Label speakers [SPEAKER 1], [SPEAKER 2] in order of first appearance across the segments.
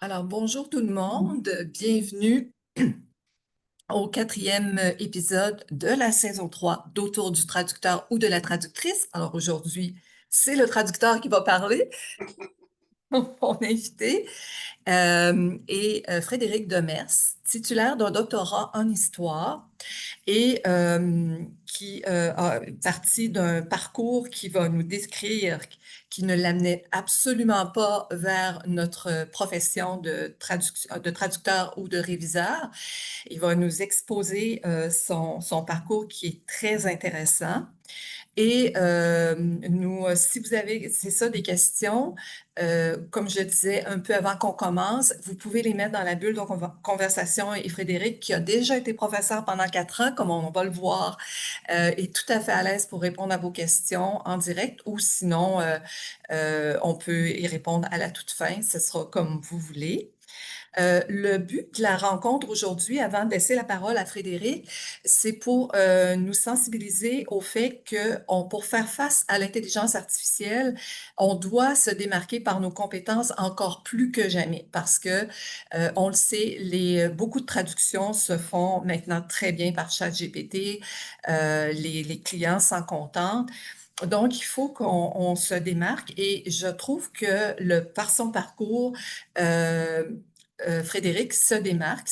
[SPEAKER 1] Alors, bonjour tout le monde, bienvenue au quatrième épisode de la saison 3 d'Autour du traducteur ou de la traductrice. Alors aujourd'hui, c'est le traducteur qui va parler, mon invité, Frédéric Demers, titulaire d'un doctorat en histoire et qui a parti d'un parcours qui va nous décrire, qui ne l'amenait absolument pas vers notre profession de traducteur ou de réviseur. Il va nous exposer son parcours qui est très intéressant. Et si vous avez, c'est ça, des questions, comme je disais un peu avant qu'on commence, vous pouvez les mettre dans la bulle de conversation et Frédéric, qui a déjà été professeur pendant 4 ans, comme on va le voir, est tout à fait à l'aise pour répondre à vos questions en direct ou sinon, on peut y répondre à la toute fin. Ce sera comme vous voulez. Le but de la rencontre aujourd'hui, avant de laisser la parole à Frédéric, c'est pour nous sensibiliser au fait que pour faire face à l'intelligence artificielle, on doit se démarquer par nos compétences encore plus que jamais parce que, on le sait, beaucoup de traductions se font maintenant très bien par ChatGPT. Les clients s'en contentent. Donc, il faut qu'on se démarque et je trouve que par son parcours, euh, Frédéric se démarque.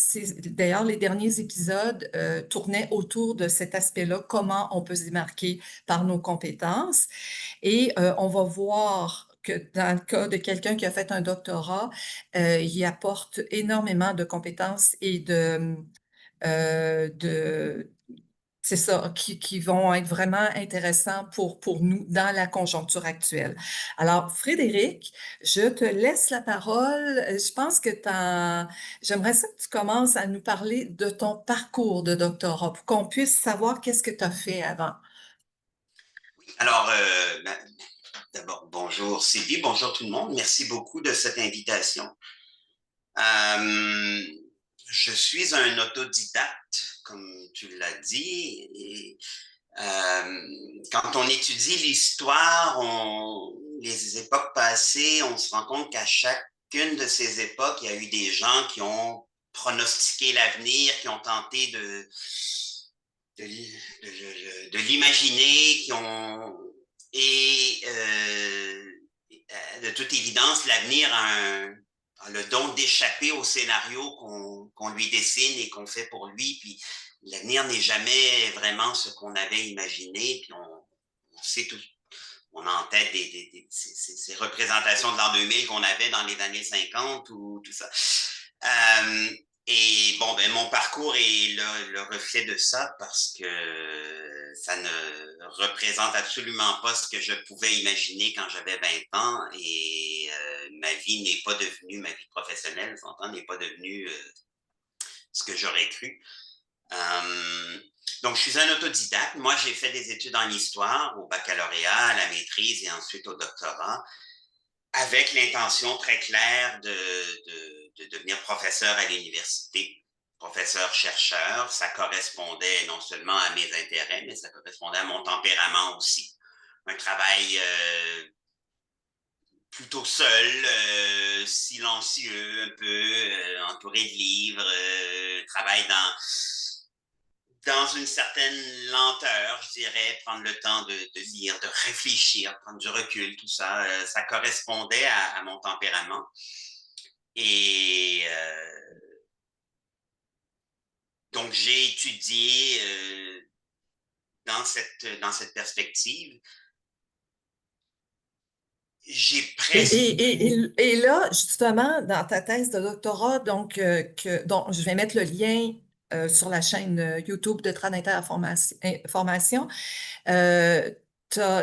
[SPEAKER 1] D'ailleurs, les derniers épisodes tournaient autour de cet aspect-là, comment on peut se démarquer par nos compétences. Et on va voir que dans le cas de quelqu'un qui a fait un doctorat, il apporte énormément de compétences et de c'est ça, qui vont être vraiment intéressants pour nous dans la conjoncture actuelle. Alors, Frédéric, je te laisse la parole. Je pense que j'aimerais ça que tu commences à nous parler de ton parcours de doctorat pour qu'on puisse savoir qu'est-ce que tu as fait avant.
[SPEAKER 2] Alors, d'abord, bonjour Sylvie, bonjour tout le monde. Merci beaucoup de cette invitation. Euh, je suis un autodidacte, comme tu l'as dit. Et, quand on étudie l'histoire, les époques passées, on se rend compte qu'à chacune de ces époques, il y a eu des gens qui ont pronostiqué l'avenir, qui ont tenté de l'imaginer, et de toute évidence, l'avenir a le don d'échapper au scénario qu'on lui dessine et qu'on fait pour lui. Puis l'avenir n'est jamais vraiment ce qu'on avait imaginé. Puis on sait tout. On a en tête ces représentations de l'an 2000 qu'on avait dans les années 50 ou tout ça. Et bon, ben, mon parcours est le reflet de ça parce que ça ne représente absolument pas ce que je pouvais imaginer quand j'avais 20 ans et ma vie n'est pas devenue, ma vie professionnelle, j'entends, n'est pas devenue ce que j'aurais cru. Donc, je suis un autodidacte. Moi, j'ai fait des études en histoire au baccalauréat, à la maîtrise et ensuite au doctorat, avec l'intention très claire de devenir professeur à l'université, professeur-chercheur. Ça correspondait non seulement à mes intérêts, mais ça correspondait à mon tempérament aussi. Un travail plutôt seul, silencieux, un peu entouré de livres, travail dans une certaine lenteur, je dirais, prendre le temps de lire, de réfléchir, prendre du recul, tout ça, ça correspondait à mon tempérament. Et donc, j'ai étudié dans cette perspective. J'ai
[SPEAKER 1] Et,
[SPEAKER 2] presque...
[SPEAKER 1] et, et, et là, justement, dans ta thèse de doctorat, donc je vais mettre le lien sur la chaîne YouTube de Tradinter Formation, t'as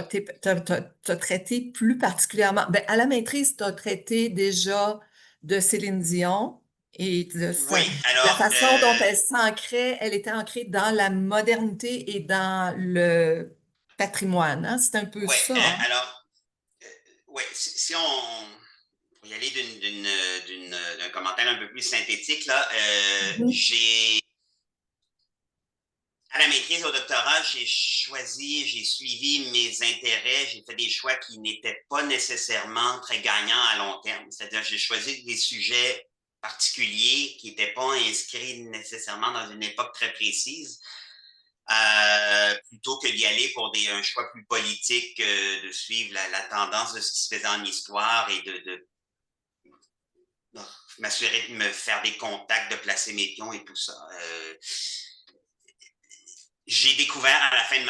[SPEAKER 1] traité plus particulièrement, ben, à la maîtrise, tu as traité déjà de Céline Dion et
[SPEAKER 2] Oui,
[SPEAKER 1] la
[SPEAKER 2] alors,
[SPEAKER 1] façon dont elle était ancrée dans la modernité et dans le patrimoine, hein? C'est un peu
[SPEAKER 2] ouais,
[SPEAKER 1] ça, hein?
[SPEAKER 2] alors, ouais, si on... Pour y aller d'un commentaire un peu plus synthétique, là,
[SPEAKER 1] Mhm.
[SPEAKER 2] à la maîtrise, au doctorat, j'ai suivi mes intérêts, j'ai fait des choix qui n'étaient pas nécessairement très gagnants à long terme. C'est-à-dire, j'ai choisi des sujets particulier qui n'était pas inscrit nécessairement dans une époque très précise, plutôt que d'y aller pour un choix plus politique, de suivre la tendance de ce qui se faisait en histoire et de m'assurer de me faire des contacts, de placer mes pions et tout ça. J'ai découvert à la fin de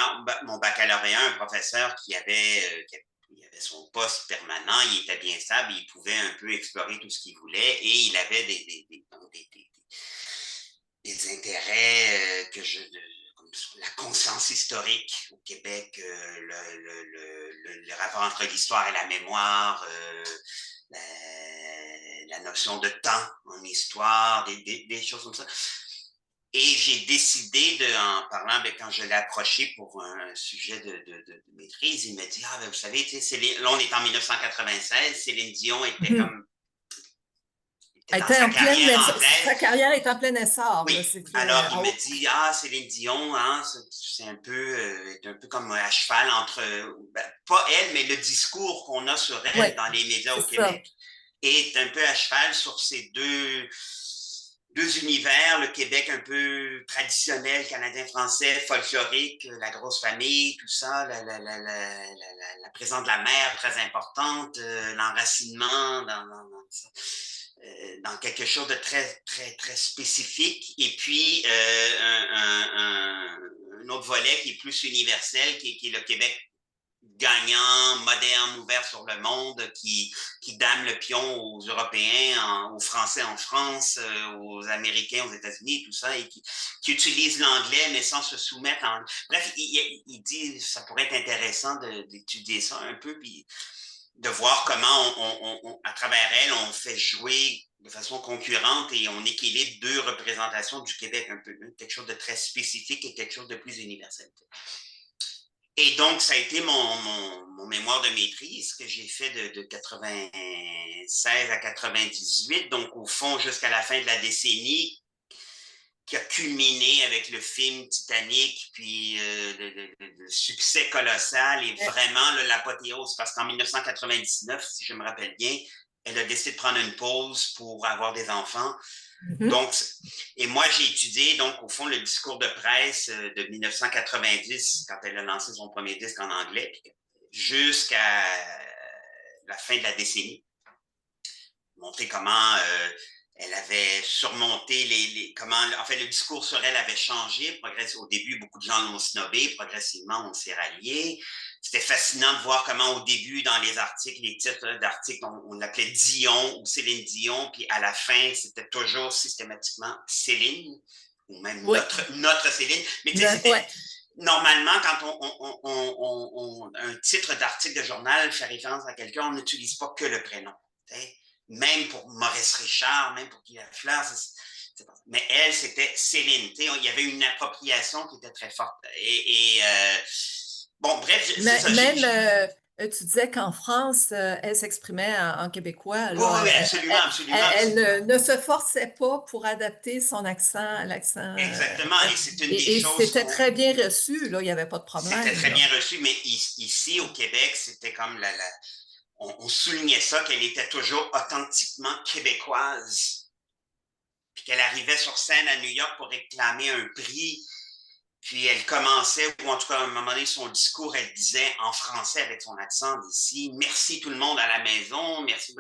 [SPEAKER 2] mon baccalauréat un professeur qui avait son poste permanent, il était bien stable, il pouvait un peu explorer tout ce qu'il voulait et il avait des intérêts comme la conscience historique au Québec, le rapport entre l'histoire et la mémoire, la notion de temps en histoire, des choses comme ça. Et j'ai décidé, en parlant, quand je l'ai approché pour un sujet de maîtrise, il m'a dit, vous savez, là, on est en 1996, Céline Dion était comme dans sa carrière en pleine.
[SPEAKER 1] Sa carrière est en plein essor.
[SPEAKER 2] Oui.
[SPEAKER 1] Là,
[SPEAKER 2] alors, il me dit, Céline Dion, hein, c'est un peu comme à cheval entre, pas elle, mais le discours qu'on a sur elle dans les médias au Québec est un peu à cheval sur ces deux univers, le Québec un peu traditionnel, canadien-français, folklorique, la grosse famille, tout ça, la présence de la mère très importante, l'enracinement dans quelque chose de très, très, très spécifique. Et puis, un autre volet qui est plus universel, qui est le Québec gagnant, moderne, ouvert sur le monde, qui dame le pion aux Européens, aux Français en France, aux Américains aux États-Unis, tout ça, et qui utilise l'anglais, mais sans se soumettre. Bref, il dit ça pourrait être intéressant d'étudier ça un peu, puis de voir comment, à travers elle, on fait jouer de façon concurrente et on équilibre deux représentations du Québec un peu, quelque chose de très spécifique et quelque chose de plus universel. Et donc, ça a été mon mémoire de maîtrise que j'ai fait de 96 à 98, donc au fond jusqu'à la fin de la décennie, qui a culminé avec le film Titanic, puis le succès colossal et vraiment l'apothéose, parce qu'en 1999, si je me rappelle bien, elle a décidé de prendre une pause pour avoir des enfants. Donc, et moi, j'ai étudié, donc, au fond, le discours de presse de 1990, quand elle a lancé son premier disque en anglais, jusqu'à la fin de la décennie. Montrer comment elle avait surmonté comment, en fait, le discours sur elle avait changé. Au début, beaucoup de gens l'ont snobé. Progressivement, on s'est ralliés. C'était fascinant de voir comment, au début, dans les articles, les titres d'articles, on l'appelait Dion ou Céline Dion, puis à la fin, c'était toujours systématiquement Céline, ou même notre Céline. Mais tu sais, c'était... Normalement, quand un titre d'article de journal fait référence à quelqu'un, on n'utilise pas que le prénom. T'sais? Même pour Maurice Richard, même pour Guy Lafleur, mais elle, c'était Céline. Il y avait une appropriation qui était très forte. Bon, bref,
[SPEAKER 1] c'est ça. Même, tu disais qu'en France, elle s'exprimait en québécois. Là,
[SPEAKER 2] oui, absolument, absolument.
[SPEAKER 1] Elle ne se forçait pas pour adapter son accent à l'accent.
[SPEAKER 2] Exactement, et c'est une des choses.
[SPEAKER 1] Et c'était très bien reçu, là, il n'y avait pas de problème.
[SPEAKER 2] C'était très bien reçu, mais ici, au Québec, c'était comme on soulignait ça, qu'elle était toujours authentiquement québécoise. Puis qu'elle arrivait sur scène à New York pour réclamer un prix. Puis elle commençait, ou en tout cas à un moment donné, son discours, elle disait en français avec son accent d'ici, merci tout le monde à la maison, merci.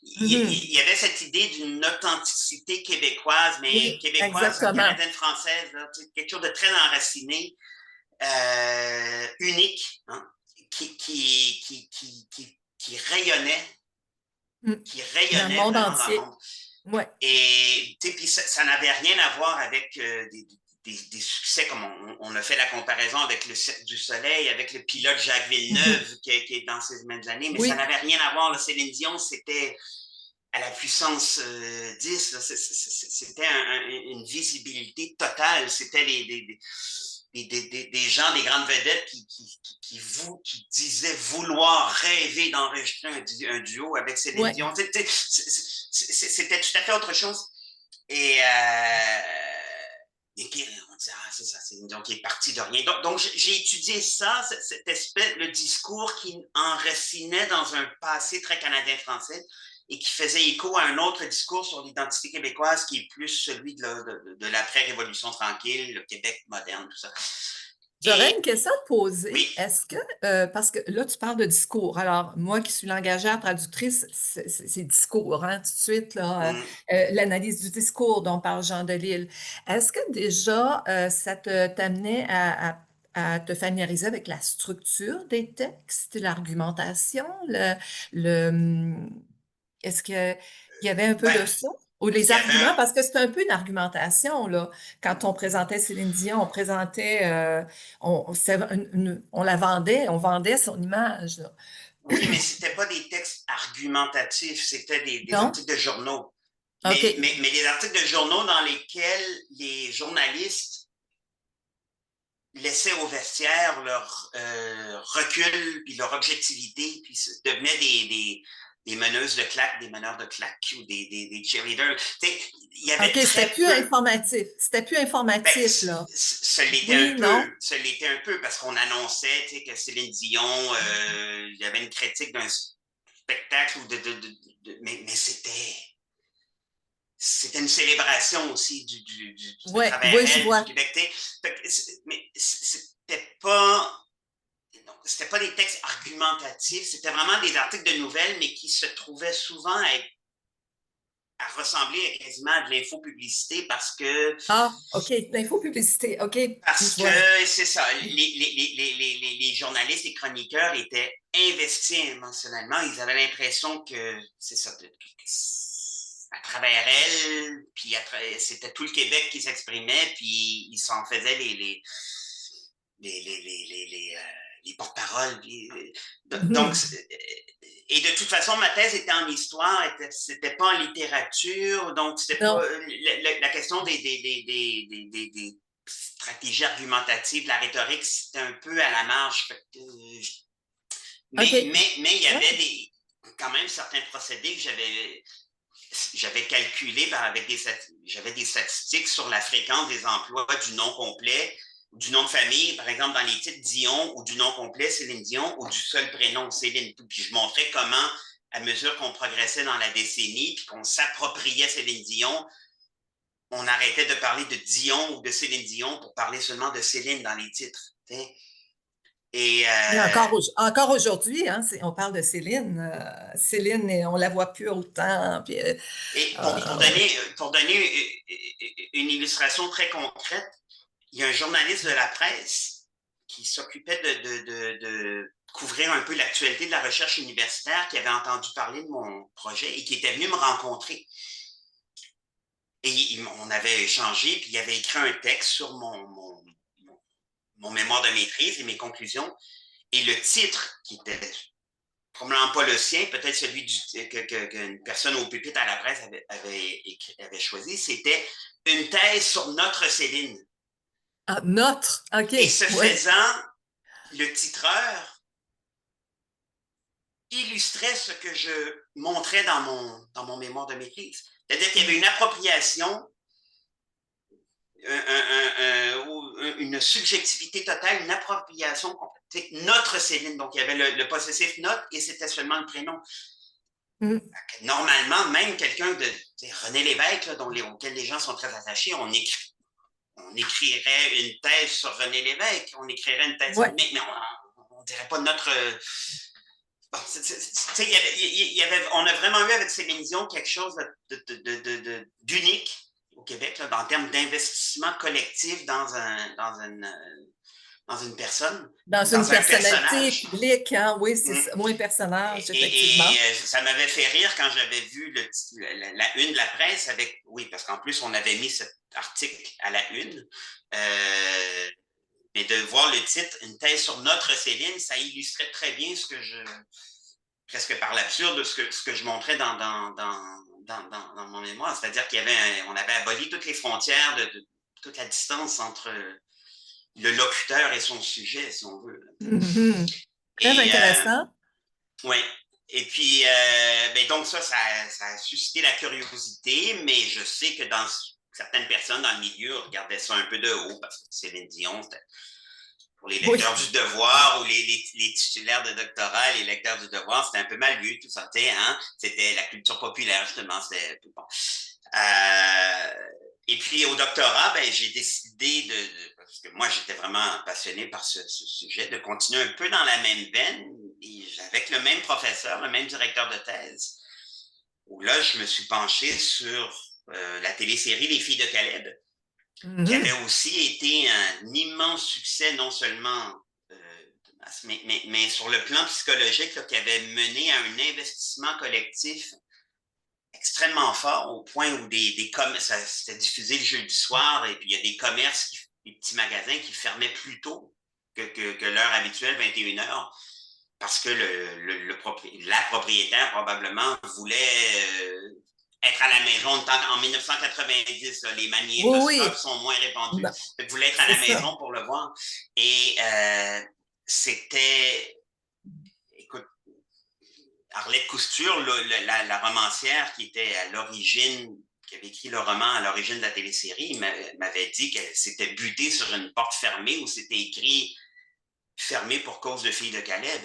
[SPEAKER 2] Il y avait cette idée d'une authenticité québécoise, mais québécoise, canadienne-française, quelque chose de très enraciné, unique, hein, qui rayonnait,
[SPEAKER 1] dans le monde entier.
[SPEAKER 2] Ouais. Et puis ça n'avait rien à voir avec des succès, comme on a fait la comparaison avec le Cirque du Soleil, avec le pilote Jacques Villeneuve qui est dans ces mêmes années, mais ça n'avait rien à voir. Là, Céline Dion, c'était à la puissance 10, là, c'était une visibilité totale. C'était des gens, des grandes vedettes qui disaient vouloir rêver d'enregistrer un duo avec Céline Dion. C'était tout à fait autre chose. Et on dit, c'est ça, Céline Dion qui est partie de rien. Donc j'ai étudié ça, cette espèce, le discours qui enracinait dans un passé très canadien-français, et qui faisait écho à un autre discours sur l'identité québécoise qui est plus celui de l'après-révolution tranquille, le Québec moderne, tout ça.
[SPEAKER 1] J'aurais
[SPEAKER 2] Et
[SPEAKER 1] une question à te poser.
[SPEAKER 2] oui,
[SPEAKER 1] Est-ce que, parce que là, tu parles de discours. Alors, moi qui suis langagière traductrice, c'est discours, hein, tout de suite, là, l'analyse du discours dont parle Jean Delisle. Est-ce que déjà, ça t'amenait à te familiariser avec la structure des textes, l'argumentation, est-ce qu'il y avait un peu
[SPEAKER 2] ben,
[SPEAKER 1] de ça? Ou
[SPEAKER 2] il
[SPEAKER 1] les
[SPEAKER 2] y avait
[SPEAKER 1] arguments,
[SPEAKER 2] un,
[SPEAKER 1] parce que c'est un peu une argumentation, là. Quand on présentait Céline Dion, on présentait, on la vendait, on vendait son image, là.
[SPEAKER 2] oui, mais c'était pas des textes argumentatifs, c'était des
[SPEAKER 1] Non?
[SPEAKER 2] articles de journaux.
[SPEAKER 1] OK.
[SPEAKER 2] Mais des articles de journaux dans lesquels les journalistes laissaient au vestiaire leur recul, puis leur objectivité, puis devenaient des meneuses de claques, des meneurs de claques ou des cheerleaders. Il y avait
[SPEAKER 1] OK, c'était
[SPEAKER 2] très
[SPEAKER 1] plus
[SPEAKER 2] peu.
[SPEAKER 1] informatif. C'était plus
[SPEAKER 2] Ben,
[SPEAKER 1] informatif, là. Oui, non?
[SPEAKER 2] ce l'était un peu parce qu'on annonçait que Céline Dion, il y avait une critique d'un spectacle ou mais c'était une célébration aussi de
[SPEAKER 1] Ouais,
[SPEAKER 2] travers
[SPEAKER 1] oui, je
[SPEAKER 2] elle, du
[SPEAKER 1] vois.
[SPEAKER 2] Québec. Mais c'était pas des textes argumentatifs, c'était vraiment des articles de nouvelles, mais qui se trouvaient souvent à ressembler quasiment à de l'infopublicité
[SPEAKER 1] Ah, OK, l'infopublicité. OK, je
[SPEAKER 2] parce
[SPEAKER 1] vois.
[SPEAKER 2] que c'est ça, les journalistes et chroniqueurs étaient investis émotionnellement. Ils avaient l'impression que c'est ça, à travers elle, puis c'était tout le Québec qui s'exprimait, puis ils s'en faisaient les porte-paroles. Donc,
[SPEAKER 1] Mhm.
[SPEAKER 2] et de toute façon, ma thèse était en histoire, c'était pas en littérature, donc c'était pas
[SPEAKER 1] Non.
[SPEAKER 2] la question des stratégies argumentatives, la rhétorique, c'était un peu à la marge.
[SPEAKER 1] OK.
[SPEAKER 2] Mais il y
[SPEAKER 1] Ouais.
[SPEAKER 2] avait quand même certains procédés que j'avais calculé j'avais des statistiques sur la fréquence des emplois du nom complet, du nom de famille, par exemple dans les titres Dion ou du nom complet Céline Dion ou du seul prénom Céline. Puis je montrais comment, à mesure qu'on progressait dans la décennie, puis qu'on s'appropriait Céline Dion, on arrêtait de parler de Dion ou de Céline Dion pour parler seulement de Céline dans les titres. Et
[SPEAKER 1] Et encore aujourd'hui, hein, on parle de Céline. Céline, on la voit plus autant. Puis,
[SPEAKER 2] Et
[SPEAKER 1] ouais.
[SPEAKER 2] pour donner une illustration très concrète, il y a un journaliste de la presse qui s'occupait de couvrir un peu l'actualité de la recherche universitaire, qui avait entendu parler de mon projet et qui était venu me rencontrer. Et on avait échangé, puis il avait écrit un texte sur mon mémoire de maîtrise et mes conclusions. Et le titre, qui était probablement pas le sien, peut-être celui qu'une personne au pupitre à la presse avait choisi, c'était une thèse sur notre Céline.
[SPEAKER 1] Ah, notre. OK.
[SPEAKER 2] Et ce
[SPEAKER 1] Ouais.
[SPEAKER 2] faisant, le titreur illustrait ce que je montrais dans mon mémoire de maîtrise. C'est-à-dire qu'il y avait une appropriation, une subjectivité totale, une appropriation complète. Notre Céline, donc il y avait le possessif notre et c'était seulement le prénom.
[SPEAKER 1] Mm.
[SPEAKER 2] Normalement, même quelqu'un de René Lévesque, là, auquel les gens sont très attachés, on écrirait une thèse sur René Lévesque, on écrirait une thèse,
[SPEAKER 1] Ouais.
[SPEAKER 2] mais on dirait pas notre. Bon, on a vraiment eu avec Céline Dion quelque chose d'unique au Québec là, en termes d'investissement collectif dans une personne,
[SPEAKER 1] Dans une
[SPEAKER 2] dans un
[SPEAKER 1] personnalité
[SPEAKER 2] personnage.
[SPEAKER 1] publique, hein, oui, c'est
[SPEAKER 2] Mm.
[SPEAKER 1] ça. Oui, personnage, effectivement.
[SPEAKER 2] Ça m'avait fait rire quand j'avais vu la une de la presse avec, oui, parce qu'en plus, on avait mis cet article à la une. Mais de voir le titre, une thèse sur notre Céline, ça illustrait très bien presque par l'absurde, ce que je montrais dans mon mémoire. C'est-à-dire on avait aboli toutes les frontières toute la distance entre le locuteur et son sujet, si on veut.
[SPEAKER 1] Mhm. Très
[SPEAKER 2] Et
[SPEAKER 1] intéressant.
[SPEAKER 2] ouais. Et puis, ben donc ça a suscité la curiosité, mais je sais que certaines personnes dans le milieu regardaient ça un peu de haut parce que Céline Dion, pour les
[SPEAKER 1] Oui.
[SPEAKER 2] lecteurs du devoir ou les titulaires de doctorat, les lecteurs du devoir, c'était un peu mal vu, tout ça, hein? C'était la culture populaire, justement, c'était bon. Euh, et puis au doctorat, ben, j'ai décidé parce que moi j'étais vraiment passionné par ce sujet, de continuer un peu dans la même veine, avec le même professeur, le même directeur de thèse, où là je me suis penché sur la télésérie Les filles de Caleb, qui avait
[SPEAKER 1] Mhm.
[SPEAKER 2] aussi été un immense succès, non seulement mais sur le plan psychologique, là, qui avait mené à un investissement collectif extrêmement fort, au point où ça c'était diffusé le jeudi soir, et puis il y a des commerces, des petits magasins qui fermaient plus tôt que l'heure habituelle, 21h, parce que la propriétaire probablement voulait être à la maison. En 1990, là, les
[SPEAKER 1] Oui,
[SPEAKER 2] magnétoscopes
[SPEAKER 1] oui.
[SPEAKER 2] sont moins répandus.
[SPEAKER 1] Non,
[SPEAKER 2] Elle voulait être à
[SPEAKER 1] c'est
[SPEAKER 2] la
[SPEAKER 1] ça.
[SPEAKER 2] maison pour le voir. Et c'était, écoute, Arlette Cousture, la romancière qui était à l'origine, qui avait écrit le roman à l'origine de la télésérie, m'avait dit qu'elle s'était butée sur une porte fermée où c'était écrit fermé pour cause de Filles de Caleb.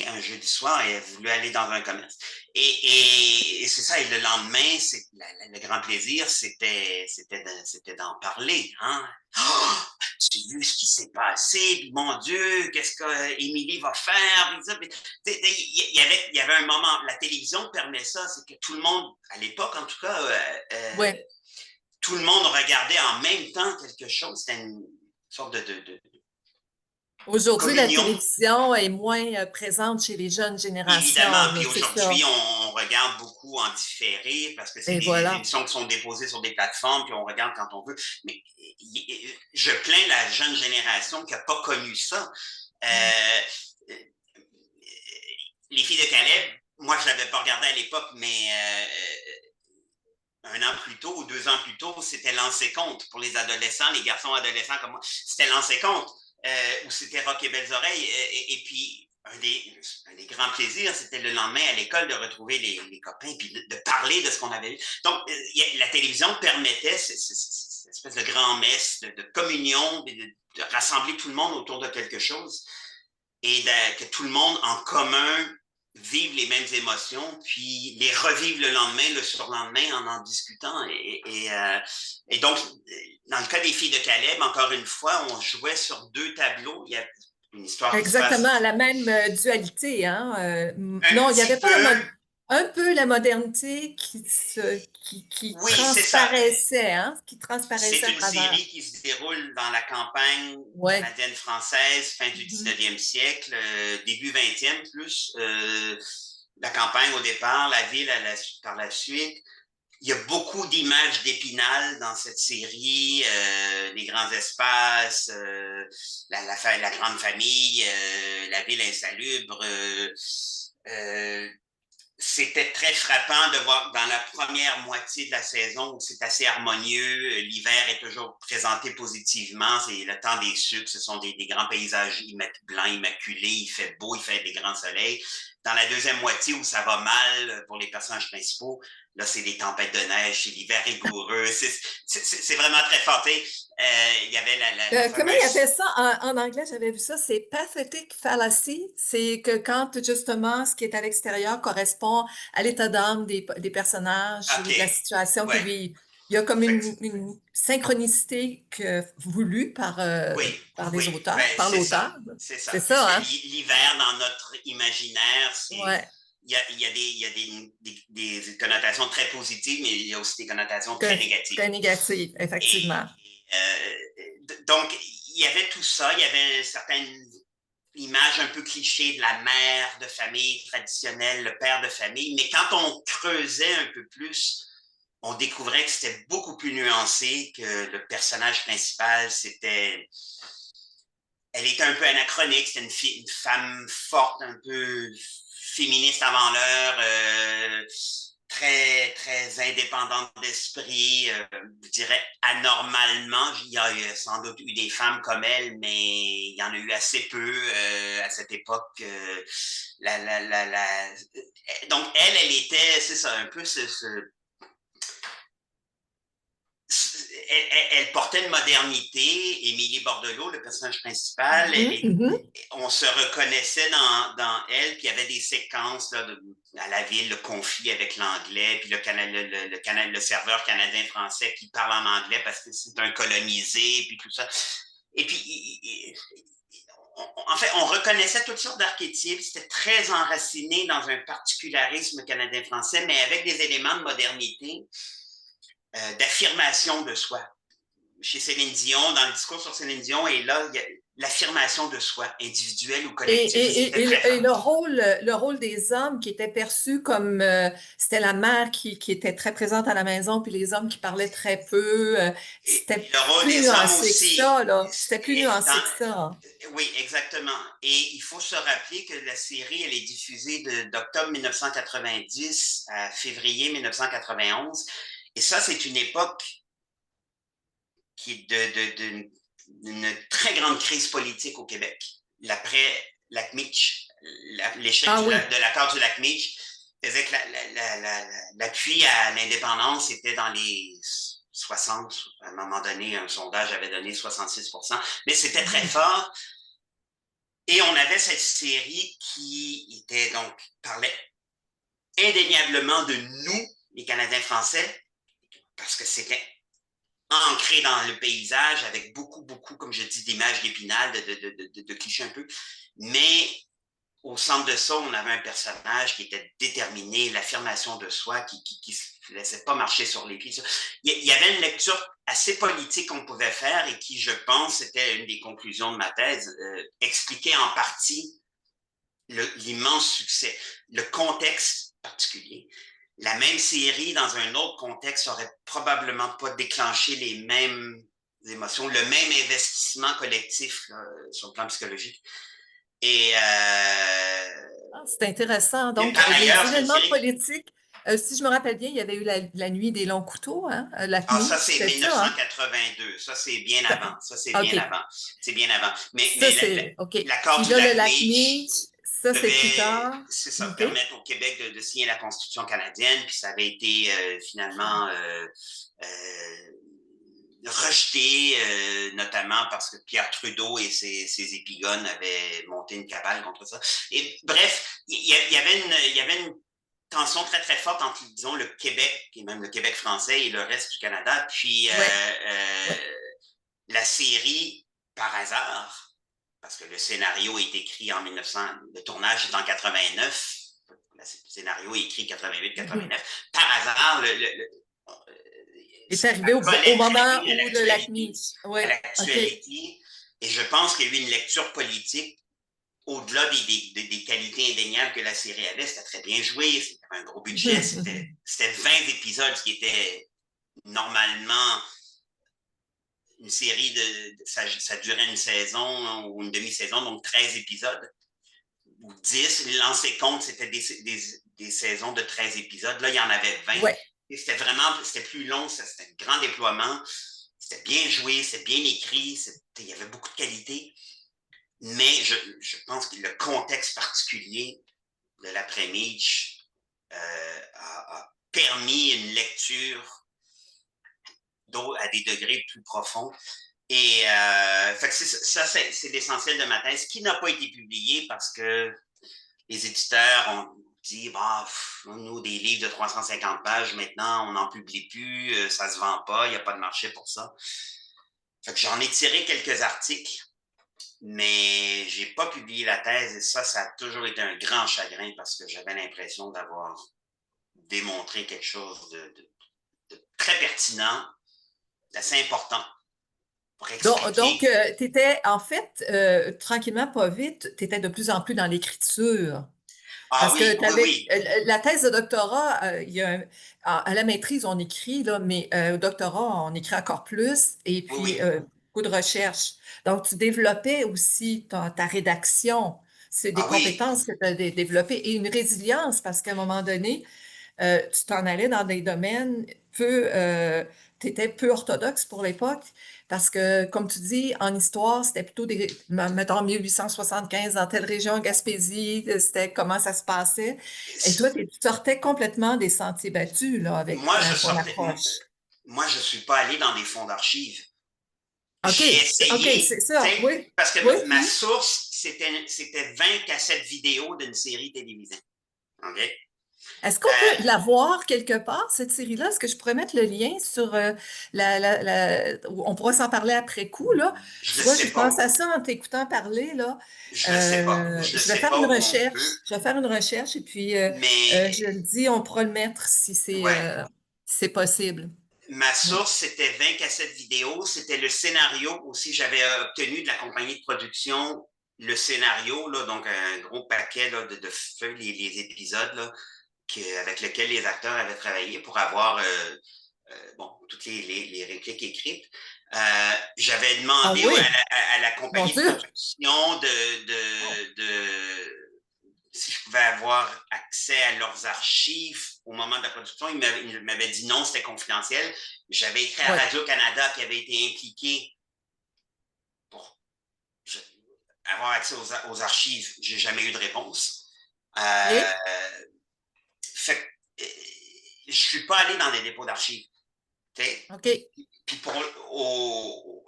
[SPEAKER 2] Un jeudi soir, elle voulait aller dans un commerce. Et c'est ça, et le lendemain, le grand plaisir, c'était d'en parler. Hein? Oh, tu as vu ce qui s'est passé, puis mon Dieu, qu'est-ce qu'Émilie va faire? Il y avait un moment, la télévision permet ça, c'est que tout le monde, à l'époque en tout cas,
[SPEAKER 1] Oui.
[SPEAKER 2] tout le monde regardait en même temps quelque chose. C'était une sorte de
[SPEAKER 1] Aujourd'hui, la
[SPEAKER 2] communion.
[SPEAKER 1] télévision est moins présente chez les jeunes
[SPEAKER 2] Évidemment,
[SPEAKER 1] générations, mais
[SPEAKER 2] puis
[SPEAKER 1] c'est ça.
[SPEAKER 2] aujourd'hui, on regarde beaucoup en différé parce que c'est
[SPEAKER 1] Et
[SPEAKER 2] des
[SPEAKER 1] voilà.
[SPEAKER 2] émissions qui sont déposées sur des plateformes, puis on regarde quand on veut. Mais je plains la jeune génération qui n'a pas connu ça.
[SPEAKER 1] Mm.
[SPEAKER 2] Les filles de Caleb, moi, je ne l'avais pas regardé à l'époque, mais un an plus tôt ou 2 ans plus tôt, c'était Lancé compte pour les adolescents, les garçons adolescents comme moi. C'était Lancé compte, ou c'était Rock et Belles Oreilles. Et puis, un des grands plaisirs, c'était le lendemain à l'école de retrouver les copains puis de parler de ce qu'on avait vu. Donc, la télévision permettait cette espèce de grand-messe, de communion, de rassembler tout le monde autour de quelque chose et que tout le monde en commun vive les mêmes émotions, puis les revivre le lendemain, le surlendemain, en discutant. Et donc, dans le cas des filles de Caleb, encore une fois, on jouait sur 2 tableaux. Il y a une histoire qui se
[SPEAKER 1] Exactement,
[SPEAKER 2] passe
[SPEAKER 1] la même dualité, hein.
[SPEAKER 2] un
[SPEAKER 1] Non, il n'y avait
[SPEAKER 2] petit
[SPEAKER 1] pas
[SPEAKER 2] peu.
[SPEAKER 1] un peu la modernité qui
[SPEAKER 2] Oui, c'est ça.
[SPEAKER 1] transparaissait, hein, qui
[SPEAKER 2] C'est
[SPEAKER 1] transparaissait à
[SPEAKER 2] une
[SPEAKER 1] travers.
[SPEAKER 2] série qui se déroule dans la campagne
[SPEAKER 1] Ouais.
[SPEAKER 2] canadienne-française, fin du
[SPEAKER 1] Mhm.
[SPEAKER 2] 19e siècle, début 20e plus. La campagne au départ, la ville par la suite. Il y a beaucoup d'images d'Épinal dans cette série, les grands espaces, la grande famille, la ville insalubre. Euh, C'était très frappant de voir dans la première moitié de la saison où c'est assez harmonieux. L'hiver est toujours présenté positivement. C'est le temps des sucres. Ce sont des grands paysages blancs, immaculés. Il fait beau, il fait des grands soleils. Dans la deuxième moitié où ça va mal pour les personnages principaux, là, c'est des tempêtes de neige, c'est l'hiver rigoureux. C'est vraiment très fort. Il y avait la
[SPEAKER 1] Comment il appelle
[SPEAKER 2] fameuse.
[SPEAKER 1] ça en anglais? J'avais vu ça, c'est pathetic fallacy. C'est que quand justement ce qui est à l'extérieur correspond à l'état d'âme des personnages ou
[SPEAKER 2] OK.
[SPEAKER 1] de la situation qui
[SPEAKER 2] Ouais.
[SPEAKER 1] vivent. Il y a comme une synchronicité voulue
[SPEAKER 2] Oui,
[SPEAKER 1] par les
[SPEAKER 2] oui, ben,
[SPEAKER 1] auteurs, par
[SPEAKER 2] c'est ça.
[SPEAKER 1] l'auteur.
[SPEAKER 2] C'est
[SPEAKER 1] C'est
[SPEAKER 2] ça.
[SPEAKER 1] ça,
[SPEAKER 2] Puisque
[SPEAKER 1] hein?
[SPEAKER 2] l'hiver, dans notre imaginaire,
[SPEAKER 1] Ouais,
[SPEAKER 2] il y a des connotations très positives, mais il y a aussi des connotations très négatives.
[SPEAKER 1] très négatif,
[SPEAKER 2] Et,
[SPEAKER 1] effectivement.
[SPEAKER 2] donc, il y avait tout ça. Il y avait une certaine image un peu cliché de la mère de famille traditionnelle, le père de famille. Mais quand on creusait un peu plus, on découvrait que c'était beaucoup plus nuancé, que le personnage principal, elle était un peu anachronique. C'était une femme forte, un peu féministe avant l'heure, très, très indépendante d'esprit, je dirais anormalement. Il y a sans doute eu des femmes comme elle, mais il y en a eu assez peu à cette époque. La, la, la, la... Donc, elle était, c'est ça, un peu elle portait une modernité. Émilie Bordelot, le personnage principal,
[SPEAKER 1] Mhm, mhm.
[SPEAKER 2] on se reconnaissait dans elle, puis il y avait des séquences là, à la ville, le conflit avec l'anglais, puis le serveur canadien-français qui parle en anglais parce que c'est un colonisé, puis tout ça. Et puis, en fait, on reconnaissait toutes sortes d'archétypes. C'était très enraciné dans un particularisme canadien-français, mais avec des éléments de modernité, d'affirmation de soi. Chez Céline Dion, dans le discours sur Céline Dion, et là, il y a l'affirmation de soi, individuelle ou collective. C'était très
[SPEAKER 1] Et
[SPEAKER 2] fort.
[SPEAKER 1] le rôle des hommes qui était perçu comme c'était la mère qui était très présente à la maison, puis les hommes qui parlaient très peu,
[SPEAKER 2] Et
[SPEAKER 1] c'était
[SPEAKER 2] le rôle
[SPEAKER 1] plus
[SPEAKER 2] des hommes
[SPEAKER 1] nuancé que
[SPEAKER 2] aussi.
[SPEAKER 1] ça, là. C'était plus nuancé que
[SPEAKER 2] Dans,
[SPEAKER 1] ça.
[SPEAKER 2] oui, exactement. Et il faut se rappeler que la série, elle est diffusée d'octobre 1990 à février 1991. Et ça, c'est une époque qui est d'une très grande crise politique au Québec. L'après lac Meach, l'échec
[SPEAKER 1] Ah oui.
[SPEAKER 2] de l'accord du lac Meach faisait que l'appui à l'indépendance était dans les 60. À un moment donné, un sondage avait donné 66%, mais c'était très
[SPEAKER 1] Mhm.
[SPEAKER 2] fort. Et on avait cette série qui était donc, parlait indéniablement de nous, les Canadiens français, parce que c'était ancré dans le paysage avec beaucoup, beaucoup, comme je dis, d'images d'épinal, de clichés un peu. Mais au centre de ça, on avait un personnage qui était déterminé, l'affirmation de soi, qui se laissait pas marcher sur les pieds. Il y avait une lecture assez politique qu'on pouvait faire et qui, je pense, c'était une des conclusions de ma thèse, expliquait en partie l'immense succès, le contexte particulier. La même série, dans un autre contexte, aurait probablement pas déclenché les mêmes émotions, le même investissement collectif là, sur le plan psychologique. Et,
[SPEAKER 1] Ah, c'est intéressant.
[SPEAKER 2] et
[SPEAKER 1] Donc,
[SPEAKER 2] par
[SPEAKER 1] les
[SPEAKER 2] ailleurs, c'est une
[SPEAKER 1] événements
[SPEAKER 2] série.
[SPEAKER 1] politiques, si je me rappelle bien, il y avait eu la nuit des longs couteaux, hein, la
[SPEAKER 2] Ah, ça,
[SPEAKER 1] nuit,
[SPEAKER 2] c'est
[SPEAKER 1] c'était ça, hein?
[SPEAKER 2] 1982. Ça, c'est bien avant. Ça, c'est bien
[SPEAKER 1] OK.
[SPEAKER 2] avant. C'est bien avant.
[SPEAKER 1] Ça, c'est OK.
[SPEAKER 2] l'accord
[SPEAKER 1] Puis
[SPEAKER 2] du
[SPEAKER 1] là, le
[SPEAKER 2] lac
[SPEAKER 1] lac
[SPEAKER 2] Meach
[SPEAKER 1] Meech, ça, c'est plus
[SPEAKER 2] devait,
[SPEAKER 1] tard.
[SPEAKER 2] c'est ça,
[SPEAKER 1] OK.
[SPEAKER 2] permettre au Québec de signer la Constitution canadienne, puis ça avait été finalement euh, rejeté, notamment parce que Pierre Trudeau et ses épigones avaient monté une cabale contre ça. Et bref, il y avait une tension très, très forte entre, disons, le Québec, et même le Québec français et le reste du Canada. Puis
[SPEAKER 1] Ouais, ouais.
[SPEAKER 2] la série, par hasard, parce que le scénario est écrit en 1900, le tournage est en 89, le scénario est écrit
[SPEAKER 1] Mhm.
[SPEAKER 2] 88-89, par hasard,
[SPEAKER 1] Est
[SPEAKER 2] ça
[SPEAKER 1] arrivé au
[SPEAKER 2] collait très
[SPEAKER 1] moment
[SPEAKER 2] bien
[SPEAKER 1] où le lac Meech.
[SPEAKER 2] à
[SPEAKER 1] Ouais, OK.
[SPEAKER 2] l'actualité, et je pense qu'il y a eu une lecture politique au-delà des qualités indéniables que la série avait. C'était très bien joué, c'était un gros budget,
[SPEAKER 1] Mhm, mhm.
[SPEAKER 2] c'était 20 épisodes, ce qui était normalement une série ça durait une saison ou une demi-saison, donc 13 épisodes ou 10. Lancé compte, c'était des saisons de 13 épisodes. Là, il y en avait 20.
[SPEAKER 1] Ouais.
[SPEAKER 2] Et c'était plus long, c'était un grand déploiement. C'était bien joué, c'était bien écrit, il y avait beaucoup de qualité. Mais je pense que le contexte particulier de l'après-Nietzsche a permis une lecture à des degrés plus profonds. Et fait que ça, c'est l'essentiel de ma thèse, qui n'a pas été publié parce que les éditeurs ont dit, bah, nous, des livres de 350 pages, maintenant, on n'en publie plus, ça se vend pas, il n'y a pas de marché pour ça. Fait que j'en ai tiré quelques articles, mais j'ai pas publié la thèse et ça a toujours été un grand chagrin parce que j'avais l'impression d'avoir démontré quelque chose de très pertinent, d'assez important pour
[SPEAKER 1] Donc,
[SPEAKER 2] expliquer.
[SPEAKER 1] tu étais, en fait, tranquillement, pas vite, tu étais de plus en plus dans l'écriture.
[SPEAKER 2] Ah
[SPEAKER 1] Parce que
[SPEAKER 2] oui,
[SPEAKER 1] tu
[SPEAKER 2] oui,
[SPEAKER 1] avais
[SPEAKER 2] oui,
[SPEAKER 1] la thèse de doctorat, à la maîtrise, on écrit, là, mais au doctorat, on écrit encore plus, et
[SPEAKER 2] oui,
[SPEAKER 1] puis
[SPEAKER 2] oui.
[SPEAKER 1] beaucoup de recherche. Donc, tu développais aussi ta rédaction. C'est des
[SPEAKER 2] Ah oui,
[SPEAKER 1] compétences que tu as développées et une résilience, parce qu'à un moment donné, tu t'en allais dans des domaines tu étais peu orthodoxe pour l'époque, parce que, comme tu dis, en histoire, c'était plutôt mettons, 1875 dans telle région, Gaspésie, c'était comment ça se passait. Et toi, tu sortais complètement des sentiers battus, là, avec
[SPEAKER 2] moi je
[SPEAKER 1] ton
[SPEAKER 2] sortais,
[SPEAKER 1] approche.
[SPEAKER 2] moi, je ne suis pas allé dans des fonds d'archives.
[SPEAKER 1] OK,
[SPEAKER 2] J'ai
[SPEAKER 1] OK,
[SPEAKER 2] essayé,
[SPEAKER 1] c'est ça, oui,
[SPEAKER 2] parce que
[SPEAKER 1] oui.
[SPEAKER 2] ma source, c'était 20 cassettes vidéo d'une série télévisée. OK?
[SPEAKER 1] Est-ce qu'on peut la voir quelque part, cette série-là? Est-ce que je pourrais mettre le lien sur on pourra s'en parler après coup, là.
[SPEAKER 2] Je
[SPEAKER 1] Tu
[SPEAKER 2] ne
[SPEAKER 1] vois,
[SPEAKER 2] sais
[SPEAKER 1] je pense
[SPEAKER 2] pas.
[SPEAKER 1] à ça en t'écoutant parler, là.
[SPEAKER 2] Je ne sais pas. Je ne
[SPEAKER 1] Je vais
[SPEAKER 2] sais
[SPEAKER 1] faire
[SPEAKER 2] pas
[SPEAKER 1] une
[SPEAKER 2] où on
[SPEAKER 1] recherche.
[SPEAKER 2] peut,
[SPEAKER 1] Je vais faire une recherche et puis je
[SPEAKER 2] mais
[SPEAKER 1] le dis, on pourra le mettre
[SPEAKER 2] ouais.
[SPEAKER 1] si c'est possible.
[SPEAKER 2] Ma
[SPEAKER 1] Oui.
[SPEAKER 2] source, c'était 20 cassettes vidéo. C'était le scénario aussi. J'avais obtenu de la compagnie de production le scénario, là, donc un gros paquet là, de feuilles, les épisodes là, avec lesquels les acteurs avaient travaillé pour avoir bon, toutes les répliques écrites. J'avais
[SPEAKER 1] Ah
[SPEAKER 2] demandé
[SPEAKER 1] oui,
[SPEAKER 2] à la
[SPEAKER 1] mon
[SPEAKER 2] compagnie de
[SPEAKER 1] Dieu!
[SPEAKER 2] production
[SPEAKER 1] Oh,
[SPEAKER 2] si je pouvais avoir accès à leurs archives au moment de la production. Ils m'avaient dit non, c'était confidentiel. J'avais écrit à
[SPEAKER 1] oui.
[SPEAKER 2] Radio-Canada qui avait été impliqué pour avoir accès aux archives. J'ai jamais eu de réponse. Euh,
[SPEAKER 1] OK,
[SPEAKER 2] fait, je suis pas allé dans des dépôts d'archives. T'sais.
[SPEAKER 1] OK.
[SPEAKER 2] Puis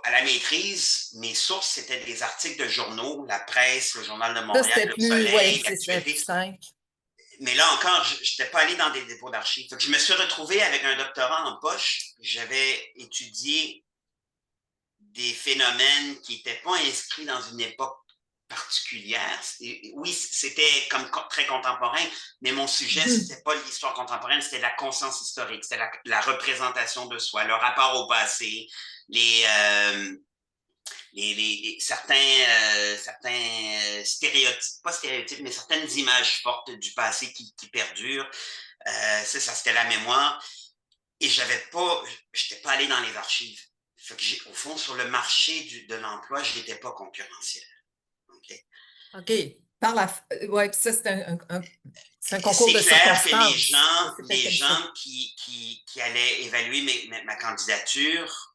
[SPEAKER 2] à la maîtrise, mes sources, c'était des articles de journaux, la presse, le Journal de
[SPEAKER 1] Ça,
[SPEAKER 2] Montréal,
[SPEAKER 1] c'était
[SPEAKER 2] le
[SPEAKER 1] plus, oui,
[SPEAKER 2] Soleil,
[SPEAKER 1] c'était plus
[SPEAKER 2] l'actualité.
[SPEAKER 1] simple.
[SPEAKER 2] Mais là encore, je n'étais pas allé dans des dépôts d'archives. Je me suis retrouvé avec un doctorat en poche. J'avais étudié des phénomènes qui n'étaient pas inscrits dans une époque particulière. Et oui, c'était comme très contemporain, mais mon sujet,
[SPEAKER 1] Mhm.
[SPEAKER 2] c'était pas l'histoire contemporaine, c'était la conscience historique, c'était la représentation de soi, le rapport au passé, les, euh, certains stéréotypes, pas stéréotypes, mais certaines images fortes du passé qui perdurent. Ça, c'était la mémoire. Et j'avais pas, j'étais pas allé dans les archives. Fait que au fond, sur le marché de l'emploi, je n'étais pas concurrentiel. Okay?
[SPEAKER 1] OK. Par la... ouais, puis ça, c'est c'est un concours
[SPEAKER 2] C'est
[SPEAKER 1] de
[SPEAKER 2] clair que
[SPEAKER 1] circonstances. C'était
[SPEAKER 2] les
[SPEAKER 1] comme ça.
[SPEAKER 2] gens qui allaient évaluer ma candidature,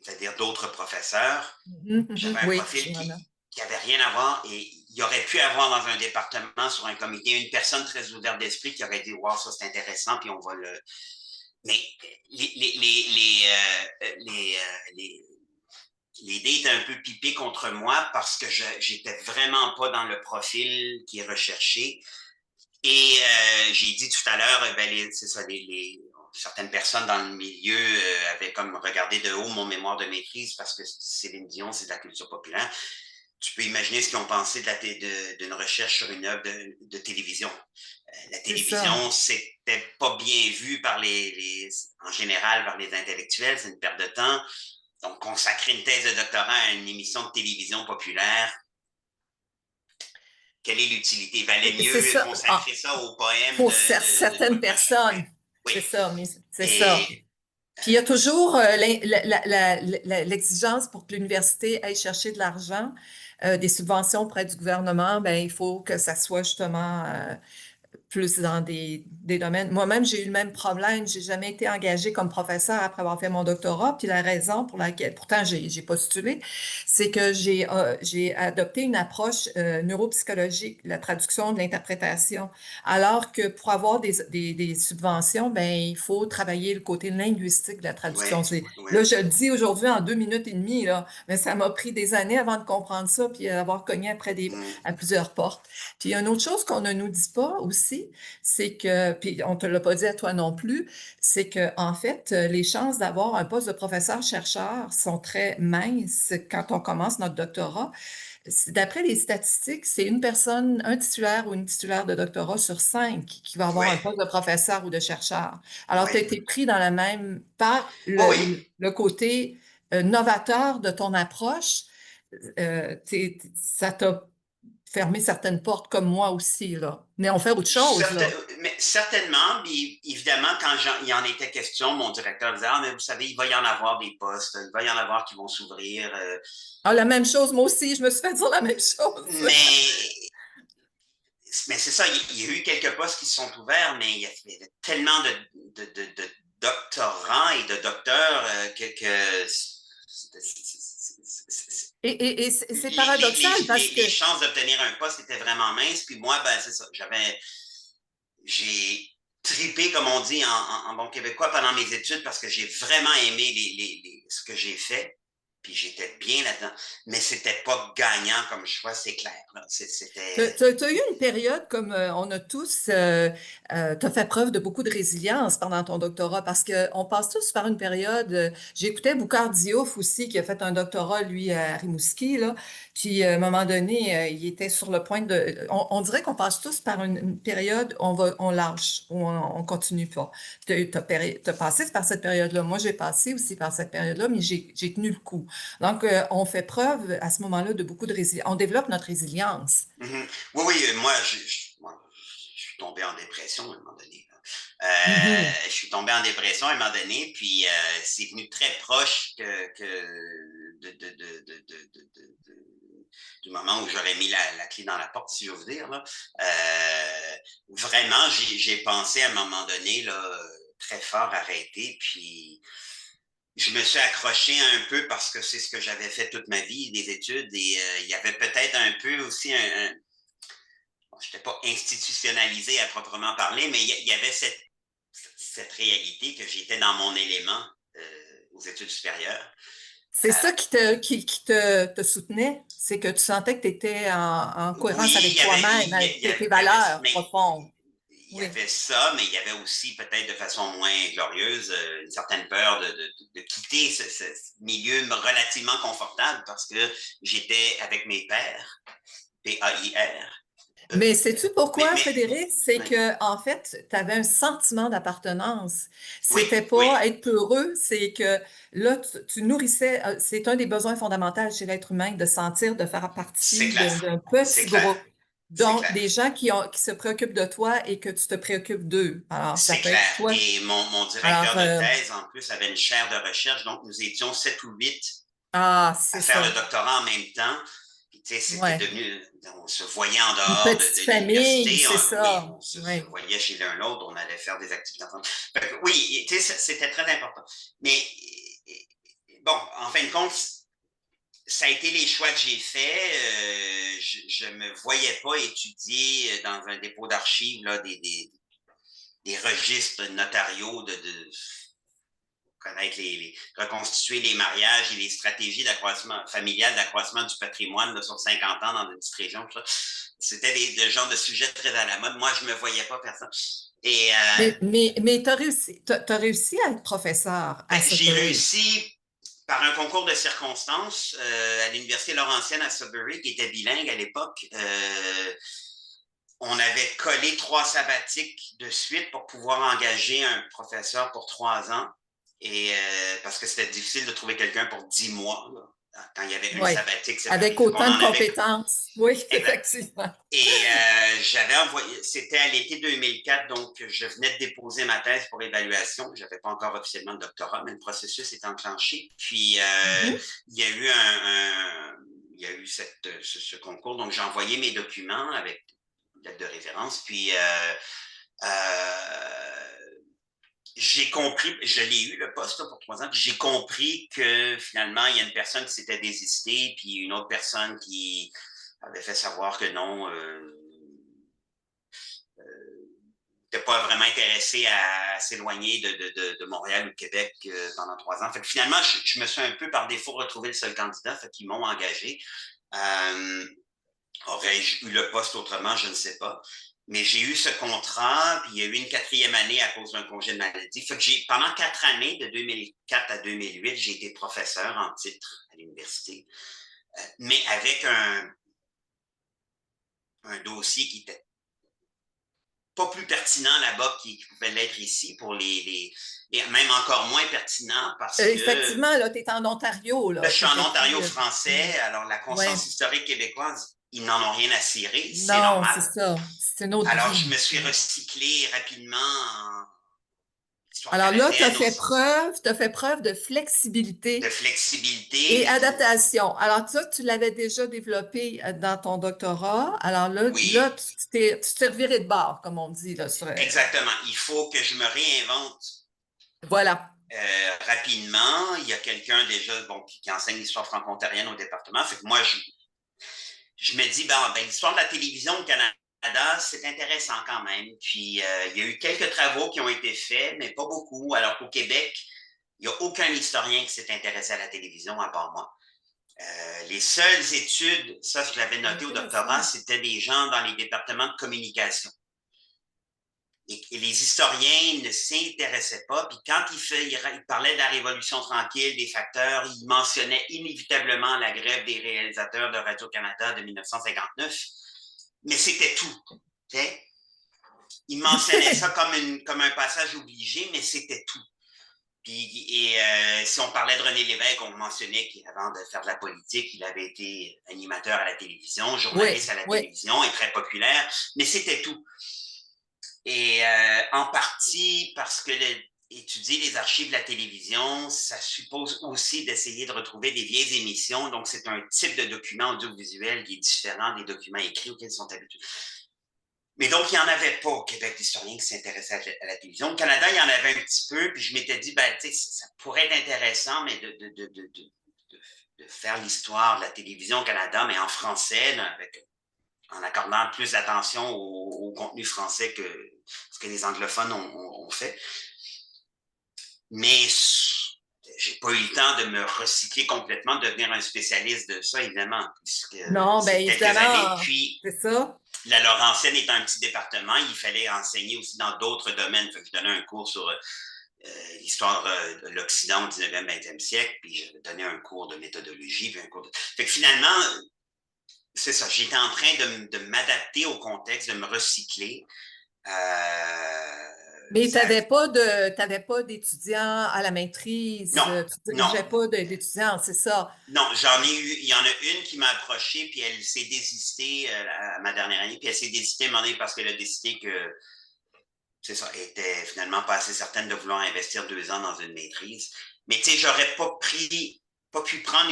[SPEAKER 2] c'est-à-dire d'autres professeurs,
[SPEAKER 1] Mhm, mhm.
[SPEAKER 2] j'avais un
[SPEAKER 1] Oui,
[SPEAKER 2] profil
[SPEAKER 1] il y en a.
[SPEAKER 2] qui avait rien à voir et il y aurait pu avoir dans un département, sur un comité, une personne très ouverte d'esprit qui aurait dit wow, ça c'est intéressant, puis on va le. Mais les, les dés étaient un peu pipés contre moi parce que j'étais vraiment pas dans le profil qui est recherché. Et j'ai dit tout à l'heure, ben, c'est ça, certaines personnes dans le milieu avaient comme regardé de haut mon mémoire de maîtrise parce que Céline Dion, c'est de la culture populaire. Tu peux imaginer ce qu'ils ont pensé d'une recherche sur une œuvre de télévision. La
[SPEAKER 1] C'est ça.
[SPEAKER 2] télévision, c'était pas bien vu en général par les intellectuels, c'est une perte de temps. Donc, consacrer une thèse de doctorat à une émission de télévision populaire, quelle est l'utilité? Il valait
[SPEAKER 1] C'est
[SPEAKER 2] mieux
[SPEAKER 1] ça. Ah,
[SPEAKER 2] consacrer ça au poème
[SPEAKER 1] pour
[SPEAKER 2] de
[SPEAKER 1] certaines
[SPEAKER 2] Paul Marchand. Oui,
[SPEAKER 1] personnes.
[SPEAKER 2] oui.
[SPEAKER 1] C'est ça, mais c'est ça.
[SPEAKER 2] Et
[SPEAKER 1] Puis il y a toujours l'exigence pour que l'université aille chercher de l'argent, des subventions auprès du gouvernement, ben il faut que ça soit justement plus dans des domaines. Moi-même, j'ai eu le même problème. J'ai jamais été engagée comme professeur après avoir fait mon doctorat. Puis la raison pour laquelle, pourtant, j'ai postulé, c'est que j'ai adopté une approche neuropsychologique, la traduction de l'interprétation. Alors que pour avoir des subventions, ben il faut travailler le côté linguistique de la
[SPEAKER 2] oui,
[SPEAKER 1] traduction.
[SPEAKER 2] oui.
[SPEAKER 1] Là, je le dis aujourd'hui en 2 minutes et demie, là, mais ça m'a pris des années avant de comprendre ça, puis avoir cogné
[SPEAKER 2] Mm,
[SPEAKER 1] à plusieurs portes. Puis il y a une autre chose qu'on ne nous dit pas aussi, c'est que, puis on te l'a pas dit à toi non plus, c'est que en fait, les chances d'avoir un poste de professeur-chercheur sont très minces quand on commence notre doctorat. D'après les statistiques, c'est une personne, un titulaire ou une titulaire de doctorat sur 5 qui va avoir
[SPEAKER 2] oui,
[SPEAKER 1] un poste de professeur ou de chercheur. Alors,
[SPEAKER 2] oui.
[SPEAKER 1] tu as été pris dans la même, par
[SPEAKER 2] Oui, oui.
[SPEAKER 1] le côté novateur de ton approche. Ça t'a fermé certaines portes comme moi aussi, là. Mais on fait autre chose, là.
[SPEAKER 2] Mais certainement, mais évidemment, quand il en était question, mon directeur disait, ah, mais vous savez, il va y en avoir des postes, il va y en avoir qui vont s'ouvrir.
[SPEAKER 1] Ah, la même chose, moi aussi, je me suis fait dire la même chose.
[SPEAKER 2] Mais c'est ça, il y a eu quelques postes qui se sont ouverts, mais il y avait tellement de doctorants et de docteurs que
[SPEAKER 1] Et c'est paradoxal parce que,
[SPEAKER 2] les chances d'obtenir un poste étaient vraiment minces. Puis moi, ben, c'est ça. J'ai tripé, comme on dit en bon québécois, pendant mes études parce que j'ai vraiment aimé ce que j'ai fait. Puis j'étais bien là-dedans. Mais c'était pas gagnant comme choix, c'est clair.
[SPEAKER 1] Tu
[SPEAKER 2] C'était.
[SPEAKER 1] as eu une période comme on a tous, tu as fait preuve de beaucoup de résilience pendant ton doctorat parce qu'on passe tous par une période. J'écoutais Boucard Diouf aussi, qui a fait un doctorat, lui, à Rimouski, là. Puis, à un moment donné, il était sur le point de. On dirait qu'on passe tous par une période où on lâche, où on continue pas. Tu as passé par cette période-là. Moi, j'ai passé aussi par cette période-là, mais j'ai tenu le coup. Donc, on fait preuve à ce moment-là de beaucoup de résilience. On développe notre résilience.
[SPEAKER 2] Mhm. Oui, oui, moi, je suis tombé en dépression à un moment donné.
[SPEAKER 1] Mhm.
[SPEAKER 2] Je suis tombé en dépression à un moment donné, puis c'est venu très proche du moment où j'aurais mis la clé dans la porte, si j'ose dire. Là. Vraiment, j'ai pensé à un moment donné là, très fort arrêter, puis je me suis accroché un peu parce que c'est ce que j'avais fait toute ma vie, des études, et il y avait peut-être un peu aussi bon, je n'étais pas institutionnalisé à proprement parler, mais il y avait cette réalité que j'étais dans mon élément aux études supérieures.
[SPEAKER 1] C'est
[SPEAKER 2] Euh,
[SPEAKER 1] ça te soutenait, c'est que tu sentais que tu étais en cohérence
[SPEAKER 2] oui,
[SPEAKER 1] avec toi-même, avec tes
[SPEAKER 2] il y avait,
[SPEAKER 1] valeurs
[SPEAKER 2] mais
[SPEAKER 1] profondes.
[SPEAKER 2] il y
[SPEAKER 1] Oui,
[SPEAKER 2] avait ça, mais il y avait aussi peut-être de façon moins glorieuse une certaine peur de quitter ce milieu relativement confortable parce que j'étais avec mes pairs, P-A-I-R.
[SPEAKER 1] mais sais-tu pourquoi,
[SPEAKER 2] Mais
[SPEAKER 1] Frédéric? C'est
[SPEAKER 2] ouais.
[SPEAKER 1] que, en fait, tu avais un sentiment d'appartenance.
[SPEAKER 2] Oui,
[SPEAKER 1] C'était
[SPEAKER 2] oui,
[SPEAKER 1] pas être peureux, c'est que là, tu nourrissais, c'est un des besoins fondamentaux chez l'être humain de sentir, de faire
[SPEAKER 2] c'est
[SPEAKER 1] partie
[SPEAKER 2] clair,
[SPEAKER 1] d'un
[SPEAKER 2] c'est
[SPEAKER 1] petit
[SPEAKER 2] clair,
[SPEAKER 1] groupe.
[SPEAKER 2] c'est
[SPEAKER 1] Donc,
[SPEAKER 2] clair.
[SPEAKER 1] des gens qui se préoccupent de toi et que tu te préoccupes d'eux. Alors, ça
[SPEAKER 2] C'est
[SPEAKER 1] peut
[SPEAKER 2] clair.
[SPEAKER 1] être toi.
[SPEAKER 2] Et mon
[SPEAKER 1] Alors,
[SPEAKER 2] directeur de thèse, en plus, avait une chaire de recherche, donc nous étions 7 ou 8 à
[SPEAKER 1] c'est
[SPEAKER 2] faire le
[SPEAKER 1] ça.
[SPEAKER 2] doctorat en même temps. Puis, tu sais, c'était
[SPEAKER 1] Ouais.
[SPEAKER 2] devenu, on se voyait en
[SPEAKER 1] Une
[SPEAKER 2] dehors
[SPEAKER 1] petite
[SPEAKER 2] de
[SPEAKER 1] famille,
[SPEAKER 2] l'université.
[SPEAKER 1] c'est
[SPEAKER 2] Oui,
[SPEAKER 1] ça.
[SPEAKER 2] on se
[SPEAKER 1] Oui.
[SPEAKER 2] voyait chez l'un l'autre, on allait faire des activités ensemble. Oui, tu sais, c'était très important. Mais bon, en fin de compte, ça a été les choix que j'ai faits. Je ne me voyais pas étudier dans un dépôt d'archives là, des registres notariaux de connaître reconstituer les mariages et les stratégies d'accroissement familial, d'accroissement du patrimoine là, sur 50 ans dans une petite région. C'était le genre de sujet très à la mode. Moi, je ne me voyais pas faire ça. Et
[SPEAKER 1] Mais t'as réussi à être professeur
[SPEAKER 2] ben,
[SPEAKER 1] à
[SPEAKER 2] j'ai
[SPEAKER 1] Sudbury.
[SPEAKER 2] réussi par un concours de circonstances à l'Université Laurentienne à Sudbury, qui était bilingue à l'époque. On avait collé 3 sabbatiques de suite pour pouvoir engager un professeur pour 3 ans. Et parce que c'était difficile de trouver quelqu'un pour 10 mois. Là. Quand il y avait une
[SPEAKER 1] Oui.
[SPEAKER 2] sabbatique séparée.
[SPEAKER 1] Avec
[SPEAKER 2] Fait qu'on
[SPEAKER 1] autant de
[SPEAKER 2] en avait.
[SPEAKER 1] compétences. Oui,
[SPEAKER 2] Exact.
[SPEAKER 1] effectivement.
[SPEAKER 2] Et j'avais envoyé, c'était à l'été 2004, donc je venais de déposer ma thèse pour évaluation. Je n'avais pas encore officiellement le doctorat, mais le processus est enclenché. Puis
[SPEAKER 1] Mhm.
[SPEAKER 2] il y a eu il y a eu ce concours, donc j'ai envoyé mes documents avec lettre de référence. Puis j'ai compris, je l'ai eu le poste pour 3 ans, puis j'ai compris que finalement, il y a une personne qui s'était désistée, puis une autre personne qui avait fait savoir que non, n'était pas vraiment intéressé à s'éloigner de Montréal ou de Québec pendant 3 ans. Fait que finalement, je me suis un peu par défaut retrouvé le seul candidat, fait qu'ils m'ont engagé. Euh, Aurais-je eu le poste autrement, je ne sais pas. Mais j'ai eu ce contrat, puis il y a eu une 4e année à cause d'un congé de maladie. Fait que pendant 4 années, de 2004 à 2008, j'ai été professeur en titre à l'université, mais avec un dossier qui était pas plus pertinent là-bas qu'il pouvait l'être ici pour et même encore moins pertinent parce que
[SPEAKER 1] Effectivement, là, tu es en Ontario,
[SPEAKER 2] là,
[SPEAKER 1] là.
[SPEAKER 2] je suis en
[SPEAKER 1] C'était
[SPEAKER 2] Ontario
[SPEAKER 1] plus.
[SPEAKER 2] français, alors la
[SPEAKER 1] Oui.
[SPEAKER 2] conscience historique québécoise, ils n'en ont rien à cirer, c'est
[SPEAKER 1] Non, c'est
[SPEAKER 2] normal.
[SPEAKER 1] ça. C'est une autre
[SPEAKER 2] Alors, je
[SPEAKER 1] vie.
[SPEAKER 2] me suis recyclé rapidement en histoire
[SPEAKER 1] Alors là,
[SPEAKER 2] canadienne,
[SPEAKER 1] tu fait preuve de flexibilité
[SPEAKER 2] de flexibilité,
[SPEAKER 1] et
[SPEAKER 2] puis
[SPEAKER 1] adaptation. Alors ça, tu l'avais déjà développé dans ton doctorat. Alors là,
[SPEAKER 2] oui,
[SPEAKER 1] tu t'es reviré de bord, comme on dit, là,
[SPEAKER 2] exactement. Il faut que je me réinvente
[SPEAKER 1] voilà.
[SPEAKER 2] rapidement. Il y a quelqu'un déjà bon, qui enseigne l'histoire franco-ontarienne au département. Fait que moi, je me dis, ben, l'histoire de la télévision au Canada, c'est intéressant quand même. Puis, il y a eu quelques travaux qui ont été faits, mais pas beaucoup. Alors qu'au Québec, il n'y a aucun historien qui s'est intéressé à la télévision à part moi. Les seules études, ça, je l'avais noté au doctorat,
[SPEAKER 1] Intéressant.
[SPEAKER 2] c'était des gens dans les départements de communication. Et les historiens ne s'intéressaient pas. Puis quand il parlait de la Révolution tranquille, des facteurs, il mentionnait inévitablement la grève des réalisateurs de Radio-Canada de 1959. Mais c'était tout. Okay? Il mentionnait ça comme un passage obligé, mais c'était tout. Si on parlait de René Lévesque, on mentionnait qu'avant de faire de la politique, il avait été animateur à la télévision,
[SPEAKER 1] Oui,
[SPEAKER 2] journaliste à la
[SPEAKER 1] oui.
[SPEAKER 2] télévision et très populaire, mais c'était tout. Et en partie parce que étudier les archives de la télévision, ça suppose aussi d'essayer de retrouver des vieilles émissions. Donc, c'est un type de document audiovisuel qui est différent des documents écrits auxquels ils sont habitués. Mais donc, il n'y en avait pas au Québec d'historiens qui s'intéressaient à la télévision. Au Canada, il y en avait un petit peu, puis je m'étais dit, ben, tu sais, ça pourrait être intéressant, mais de faire l'histoire de la télévision au Canada, mais en français, là, en accordant plus d'attention au contenu français que ce que les anglophones ont fait. Mais j'ai pas eu le temps de me recycler complètement, de devenir un spécialiste de ça, évidemment, puisque
[SPEAKER 1] Non, bien
[SPEAKER 2] c'est quelques années.
[SPEAKER 1] évidemment,
[SPEAKER 2] Puis,
[SPEAKER 1] c'est ça.
[SPEAKER 2] la Laurentienne est un petit département, il fallait enseigner aussi dans d'autres domaines. Fait que je donnais un cours sur l'histoire de l'Occident au 19e, 20e siècle, puis je donnais un cours de méthodologie, puis un cours de... Fait que finalement, c'est ça, j'étais en train de m'adapter au contexte, de me recycler.
[SPEAKER 1] Mais tu
[SPEAKER 2] Ça...
[SPEAKER 1] n'avais pas d'étudiants à la maîtrise,
[SPEAKER 2] Non,
[SPEAKER 1] tu
[SPEAKER 2] non,
[SPEAKER 1] dirigeais pas d'étudiants, c'est ça.
[SPEAKER 2] non, j'en ai eu, il y en a une qui m'a approché, puis elle s'est désistée à ma dernière année, puis elle s'est désistée à un moment donné parce qu'elle a décidé que, c'est ça, elle était finalement pas assez certaine de vouloir investir 2 ans dans une maîtrise. Mais tu sais, j'aurais pas pu prendre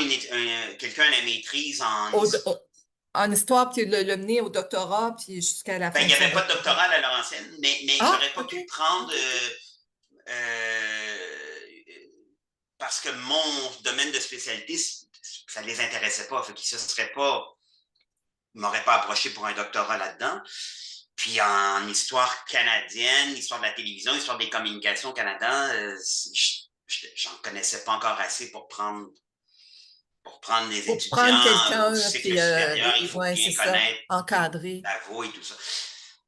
[SPEAKER 2] quelqu'un à la maîtrise en
[SPEAKER 1] Au-
[SPEAKER 2] histoire.
[SPEAKER 1] au- En histoire, puis le mener au doctorat, puis jusqu'à la
[SPEAKER 2] Ben,
[SPEAKER 1] fin
[SPEAKER 2] il
[SPEAKER 1] de
[SPEAKER 2] n'y
[SPEAKER 1] son
[SPEAKER 2] avait pas de
[SPEAKER 1] doctorat.
[SPEAKER 2] doctorat à la Laurentienne, mais
[SPEAKER 1] Ah,
[SPEAKER 2] j'aurais pas
[SPEAKER 1] OK,
[SPEAKER 2] pu prendre
[SPEAKER 1] OK, OK.
[SPEAKER 2] euh, parce que mon domaine de spécialité, ça ne les intéressait pas. Fait qu'ils ne seraient pas, ils m'auraient pas approché pour un doctorat là-dedans. Puis en histoire canadienne, histoire de la télévision, histoire des communications au Canada, j'en connaissais pas encore assez pour prendre des
[SPEAKER 1] Pour prendre
[SPEAKER 2] étudiants au
[SPEAKER 1] quelqu'un,
[SPEAKER 2] cycle
[SPEAKER 1] puis
[SPEAKER 2] supérieur. Il faut
[SPEAKER 1] ouais,
[SPEAKER 2] bien
[SPEAKER 1] c'est ça,
[SPEAKER 2] connaître
[SPEAKER 1] encadré.
[SPEAKER 2] la voix et tout ça.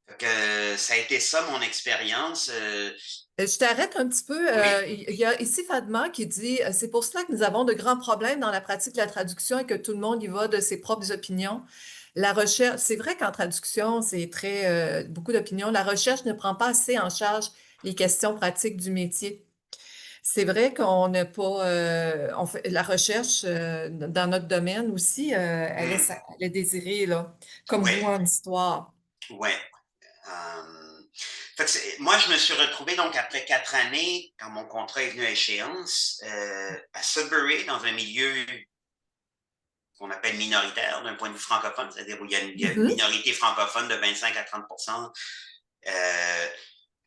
[SPEAKER 2] Fait que, ça a été ça mon expérience.
[SPEAKER 1] Je t'arrête un petit peu.
[SPEAKER 2] Oui,
[SPEAKER 1] Il y a ici Fadma qui dit, c'est pour cela que nous avons de grands problèmes dans la pratique de la traduction et que tout le monde y va de ses propres opinions. La recherche, c'est vrai qu'en traduction, c'est très beaucoup d'opinions. La recherche ne prend pas assez en charge les questions pratiques du métier. C'est vrai qu'on n'a pas, on fait la recherche dans notre domaine aussi,
[SPEAKER 2] mm,
[SPEAKER 1] elle est désirée là, comme
[SPEAKER 2] ouais,
[SPEAKER 1] vous en histoire.
[SPEAKER 2] ouais. Fait que moi, je me suis retrouvé donc après 4 années, quand mon contrat est venu à échéance, à Sudbury, dans un milieu qu'on appelle minoritaire d'un point de vue francophone, c'est-à-dire où il y a une
[SPEAKER 1] Mhm.
[SPEAKER 2] minorité francophone de 25 à 30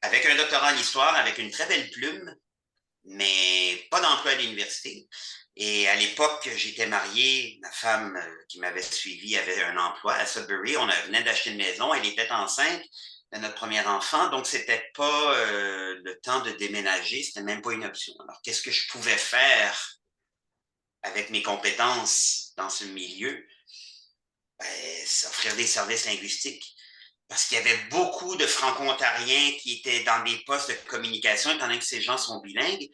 [SPEAKER 2] avec un doctorat en histoire, avec une très belle plume, mais pas d'emploi à l'université. Et à l'époque, j'étais marié, ma femme qui m'avait suivi avait un emploi à Sudbury. On venait d'acheter une maison, elle était enceinte de notre premier enfant, donc c'était pas le temps de déménager, c'était même pas une option. Alors, qu'est-ce que je pouvais faire avec mes compétences dans ce milieu? Ben, offrir des services linguistiques. Parce qu'il y avait beaucoup de franco-ontariens qui étaient dans des postes de communication, étant donné que ces gens sont bilingues,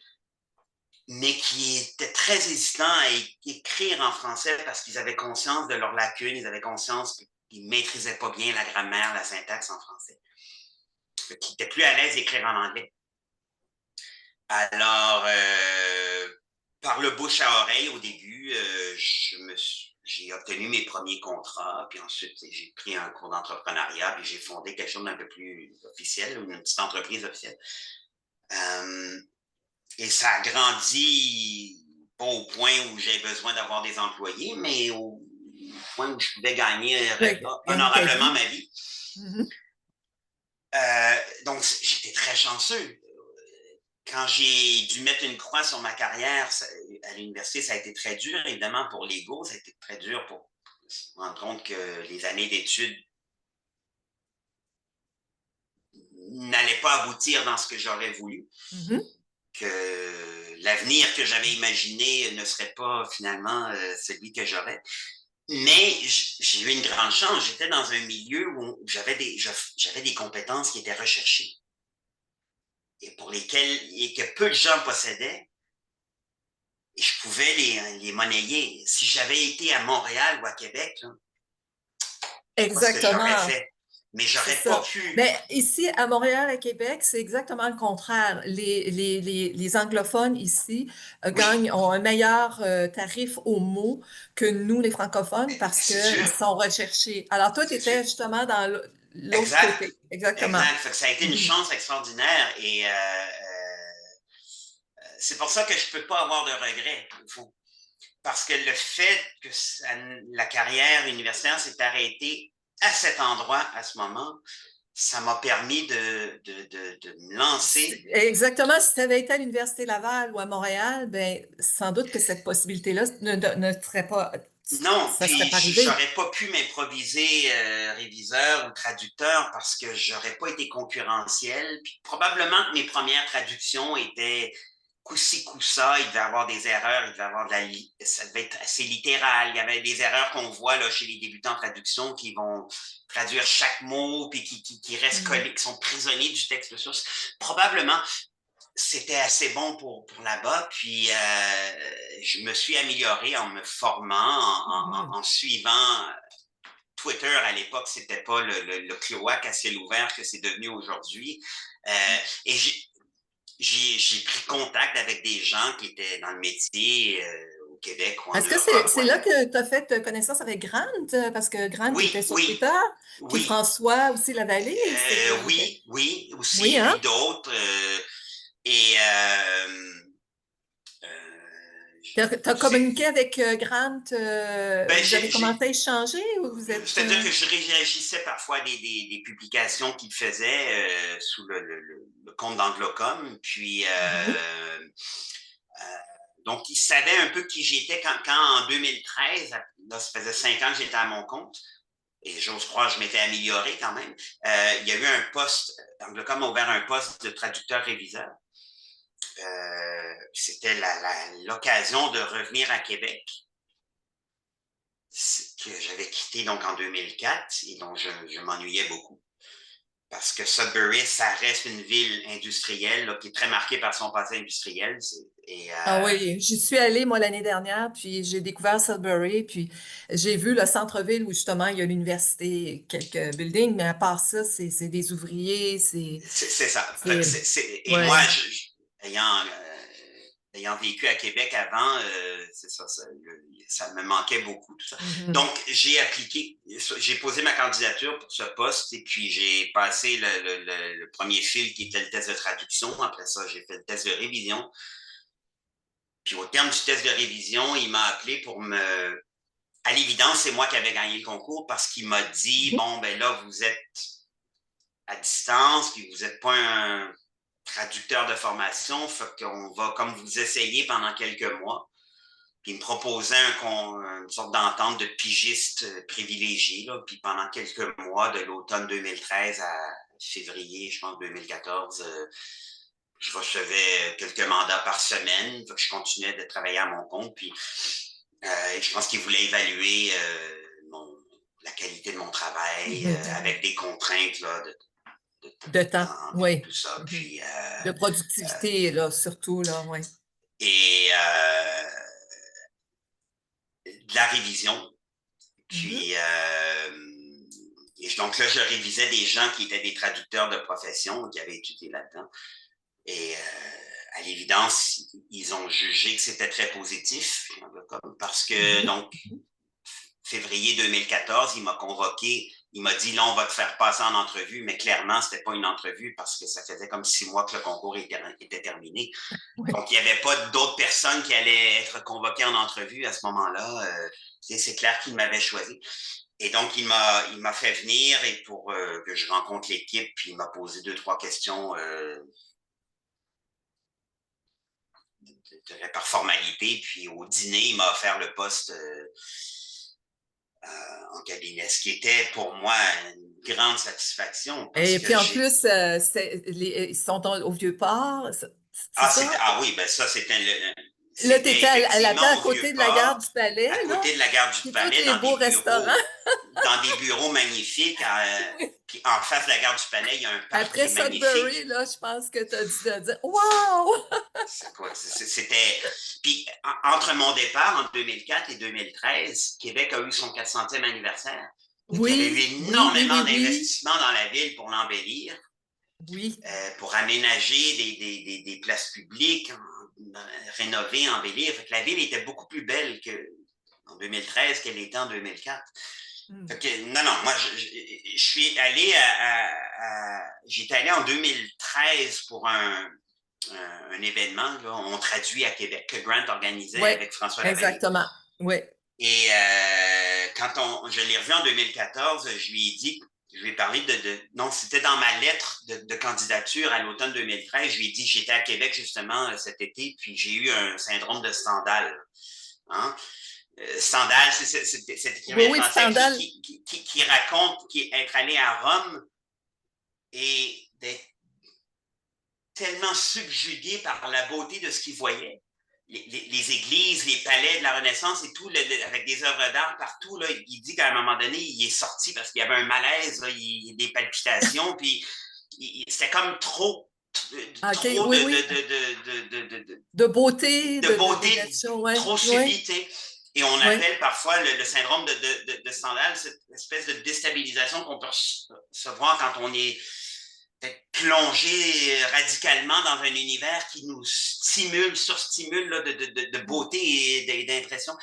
[SPEAKER 2] mais qui étaient très hésitants à écrire en français parce qu'ils avaient conscience de leurs lacunes, ils avaient conscience qu'ils ne maîtrisaient pas bien la grammaire, la syntaxe en français, qui étaient plus à l'aise d'écrire en anglais. Alors, par le bouche à oreille, au début, j'ai obtenu mes premiers contrats, puis ensuite, j'ai pris un cours d'entrepreneuriat, puis j'ai fondé quelque chose d'un peu plus officiel, une petite entreprise officielle. Euh, et ça a grandi, pas au point où j'ai besoin d'avoir des employés, mais au point où je pouvais gagner
[SPEAKER 1] Gagner ta
[SPEAKER 2] honorablement
[SPEAKER 1] vie.
[SPEAKER 2] ma vie.
[SPEAKER 1] Mhm.
[SPEAKER 2] Donc, j'étais très chanceux. Quand j'ai dû mettre une croix sur ma carrière à l'université, ça a été très dur, évidemment, pour l'ego. Ça a été très dur pour se rendre compte que les années d'études pas aboutir dans ce que j'aurais voulu,
[SPEAKER 1] Mhm.
[SPEAKER 2] que l'avenir que j'avais imaginé ne serait pas finalement celui que j'aurais. Mais j'ai eu une grande chance. J'étais dans un milieu où j'avais des compétences qui étaient recherchées et pour lesquelles et que peu de gens possédaient. Et je pouvais les monnayer. Si j'avais été à Montréal ou à Québec, là, je ne sais pas ce que j'aurais
[SPEAKER 1] Exactement.
[SPEAKER 2] fait. Mais
[SPEAKER 1] C'est
[SPEAKER 2] j'aurais pas
[SPEAKER 1] ça.
[SPEAKER 2] pu.
[SPEAKER 1] Mais ici, à Montréal, à Québec, c'est exactement le contraire. Les anglophones ici
[SPEAKER 2] Oui,
[SPEAKER 1] ont un meilleur tarif au mot que nous, les francophones, parce
[SPEAKER 2] c'est
[SPEAKER 1] qu'ils
[SPEAKER 2] sûr.
[SPEAKER 1] sont recherchés. Alors, toi, tu
[SPEAKER 2] C'est sûr.
[SPEAKER 1] étais justement dans l'autre
[SPEAKER 2] Exact.
[SPEAKER 1] côté. Exactement.
[SPEAKER 2] Exact. Fait que ça a été une
[SPEAKER 1] Mhm.
[SPEAKER 2] chance extraordinaire. Et c'est pour ça que je ne peux pas avoir de regrets. Parce que le fait que la carrière universitaire s'est arrêtée à cet endroit, à ce moment, ça m'a permis de me lancer.
[SPEAKER 1] Exactement. Si tu avais été à l'Université Laval ou à Montréal, ben, sans doute que cette possibilité-là ne serait pas,
[SPEAKER 2] Non,
[SPEAKER 1] ça serait
[SPEAKER 2] puis
[SPEAKER 1] pas arrivé.
[SPEAKER 2] j'aurais pas pu m'improviser réviseur ou traducteur parce que j'aurais pas été concurrentiel. Puis probablement que mes premières traductions étaient coup-ci, coup-ça. Il devait y avoir des erreurs, il devait y avoir ça devait être assez littéral. Il y avait des erreurs qu'on voit là, chez les débutants en traduction qui vont traduire chaque mot puis qui restent
[SPEAKER 1] Mm.
[SPEAKER 2] collés, qui sont prisonniers du texte de source. Probablement, c'était assez bon pour là-bas. Puis je me suis amélioré en me formant,
[SPEAKER 1] Mhm.
[SPEAKER 2] en suivant Twitter. À l'époque, c'était pas le cloaque à ciel ouvert que c'est devenu aujourd'hui. Et j'ai pris contact avec des gens qui étaient dans le métier au Québec ou en
[SPEAKER 1] Est-ce que
[SPEAKER 2] Europe ou
[SPEAKER 1] c'est là
[SPEAKER 2] ailleurs.
[SPEAKER 1] que tu as fait connaissance avec Grant? Parce que Grant
[SPEAKER 2] Oui,
[SPEAKER 1] était sur
[SPEAKER 2] oui,
[SPEAKER 1] Twitter, puis
[SPEAKER 2] oui.
[SPEAKER 1] François aussi Lavallée,
[SPEAKER 2] Oui, oui,
[SPEAKER 1] oui,
[SPEAKER 2] aussi,
[SPEAKER 1] hein?
[SPEAKER 2] puis d'autres. Et euh,
[SPEAKER 1] Tu as
[SPEAKER 2] c'est
[SPEAKER 1] communiqué avec Grant,
[SPEAKER 2] Ben,
[SPEAKER 1] vous avez commencé à échanger ou vous êtes...
[SPEAKER 2] c'est-à-dire que je réagissais parfois à des publications qu'il faisait sous le compte d'Anglocom. Puis,
[SPEAKER 1] Mhm.
[SPEAKER 2] euh, donc, il savait un peu qui j'étais quand en 2013, là, ça faisait 5 ans que j'étais à mon compte, et j'ose croire que je m'étais amélioré quand même. Il y a eu un poste, Anglocom a ouvert un poste de traducteur-réviseur. C'était l'occasion de revenir à Québec que j'avais quitté donc en 2004 et dont je m'ennuyais beaucoup. Parce que Sudbury, ça reste une ville industrielle là, qui est très marquée par son passé industriel. Et
[SPEAKER 1] Ah oui, j'y suis allée, moi, l'année dernière, puis j'ai découvert Sudbury, puis j'ai vu le centre-ville où, justement, il y a l'université, quelques buildings, mais à part ça, c'est des ouvriers,
[SPEAKER 2] c'est ça.
[SPEAKER 1] c'est,
[SPEAKER 2] Et moi,
[SPEAKER 1] ouais.
[SPEAKER 2] ayant vécu à Québec avant, c'est ça, ça me manquait beaucoup, tout ça.
[SPEAKER 1] Mhm.
[SPEAKER 2] Donc, j'ai appliqué, j'ai posé ma candidature pour ce poste et puis j'ai passé le premier fil qui était le test de traduction. Après ça, j'ai fait le test de révision. Puis au terme du test de révision, il m'a appelé pour me... À l'évidence, c'est moi qui avais gagné le concours parce qu'il m'a dit,
[SPEAKER 1] Mhm.
[SPEAKER 2] bon, ben là, vous êtes à distance, puis vous n'êtes pas un traducteur de formation, fait qu'on va comme vous essayer pendant quelques mois. Puis il me proposait une sorte d'entente de pigiste privilégié, là. Puis pendant quelques mois, de l'automne 2013 à février, je pense, 2014, je recevais quelques mandats par semaine. Fait que je continuais de travailler à mon compte. Puis je pense qu'il voulait évaluer la qualité de mon travail
[SPEAKER 1] Mhm.
[SPEAKER 2] avec des contraintes là, de
[SPEAKER 1] De temps,
[SPEAKER 2] temps, puis
[SPEAKER 1] oui.
[SPEAKER 2] tout ça.
[SPEAKER 1] Mhm.
[SPEAKER 2] Puis,
[SPEAKER 1] De productivité, là, surtout, là, oui.
[SPEAKER 2] et de la révision.
[SPEAKER 1] Mhm.
[SPEAKER 2] Puis, et donc là, je révisais des gens qui étaient des traducteurs de profession, qui avaient étudié là-dedans. Et à l'évidence, ils ont jugé que c'était très positif, parce que
[SPEAKER 1] Mhm.
[SPEAKER 2] donc février 2014, il m'a convoqué, il m'a dit, là, on va te faire passer en entrevue, mais clairement, c'était pas une entrevue parce que ça faisait comme 6 mois que le concours était terminé.
[SPEAKER 1] Oui.
[SPEAKER 2] Donc, il n'y avait pas d'autres personnes qui allaient être convoquées en entrevue à ce moment-là. C'est clair qu'il m'avait choisi. Et donc, il m'a fait venir et pour que je rencontre l'équipe, puis il m'a posé 2, 3 questions par formalité. Puis au dîner, il m'a offert le poste en cabinet, ce qui était pour moi grande satisfaction parce
[SPEAKER 1] Et
[SPEAKER 2] que
[SPEAKER 1] puis en
[SPEAKER 2] j'ai...
[SPEAKER 1] plus, ils sont au Vieux-Port, c'est
[SPEAKER 2] Ah,
[SPEAKER 1] ça?
[SPEAKER 2] oui, ben ça,
[SPEAKER 1] Là, tu étais
[SPEAKER 2] c'était
[SPEAKER 1] là-dedans à
[SPEAKER 2] effectivement au
[SPEAKER 1] côté de la gare
[SPEAKER 2] Vieux-Port,
[SPEAKER 1] du Palais,
[SPEAKER 2] à
[SPEAKER 1] là,
[SPEAKER 2] côté de la gare du
[SPEAKER 1] puis tous
[SPEAKER 2] Palais,
[SPEAKER 1] les beaux restaurants.
[SPEAKER 2] dans des bureaux magnifiques.
[SPEAKER 1] Oui.
[SPEAKER 2] Puis en face de la gare du Palais, il y a un parc qui
[SPEAKER 1] Après
[SPEAKER 2] est
[SPEAKER 1] Sudbury,
[SPEAKER 2] magnifique.
[SPEAKER 1] là, je pense que tu as dû te dire Wow!
[SPEAKER 2] C'est quoi? C'était. Puis entre mon départ en 2004 et 2013, Québec a eu son 400e anniversaire. Donc, il y avait eu
[SPEAKER 1] Oui, oui, oui, oui,
[SPEAKER 2] énormément
[SPEAKER 1] oui,
[SPEAKER 2] d'investissements dans la ville pour l'embellir,
[SPEAKER 1] oui.
[SPEAKER 2] pour aménager des places publiques, rénover, embellir. Fait que la ville était beaucoup plus belle en 2013 qu'elle était en 2004.
[SPEAKER 1] Hmm.
[SPEAKER 2] Fait que, non, non, moi, je suis allé j'étais allé en 2013 pour un événement, là, on traduit à Québec, que Grant organisait
[SPEAKER 1] Oui,
[SPEAKER 2] avec François Lavallée.
[SPEAKER 1] exactement. Oui.
[SPEAKER 2] Et quand je l'ai revu en 2014, je lui ai dit, je lui ai parlé non, c'était dans ma lettre de candidature à l'automne 2013, je lui ai dit, j'étais à Québec justement cet été, puis j'ai eu un syndrome de Stendhal. Hein? Stendhal, c'est cet
[SPEAKER 1] Oui,
[SPEAKER 2] écrivain
[SPEAKER 1] oui,
[SPEAKER 2] français
[SPEAKER 1] Stendhal.
[SPEAKER 2] qui raconte être allé à Rome et d'être tellement subjugué par la beauté de ce qu'il voyait. Les églises, les palais de la Renaissance et tout, avec des œuvres d'art partout, là, il dit qu'à un moment donné, il est sorti parce qu'il y avait un malaise, là, des palpitations, puis c'était comme
[SPEAKER 1] OK,
[SPEAKER 2] trop
[SPEAKER 1] oui, oui. De beauté,
[SPEAKER 2] de beauté
[SPEAKER 1] d'émotion, oui,
[SPEAKER 2] trop
[SPEAKER 1] oui,
[SPEAKER 2] subie, et on
[SPEAKER 1] oui.
[SPEAKER 2] appelle parfois le syndrome de Stendhal, cette espèce de déstabilisation qu'on peut recevoir quand on est plongé radicalement dans un univers qui nous stimule, surstimule là, de beauté et d'impression.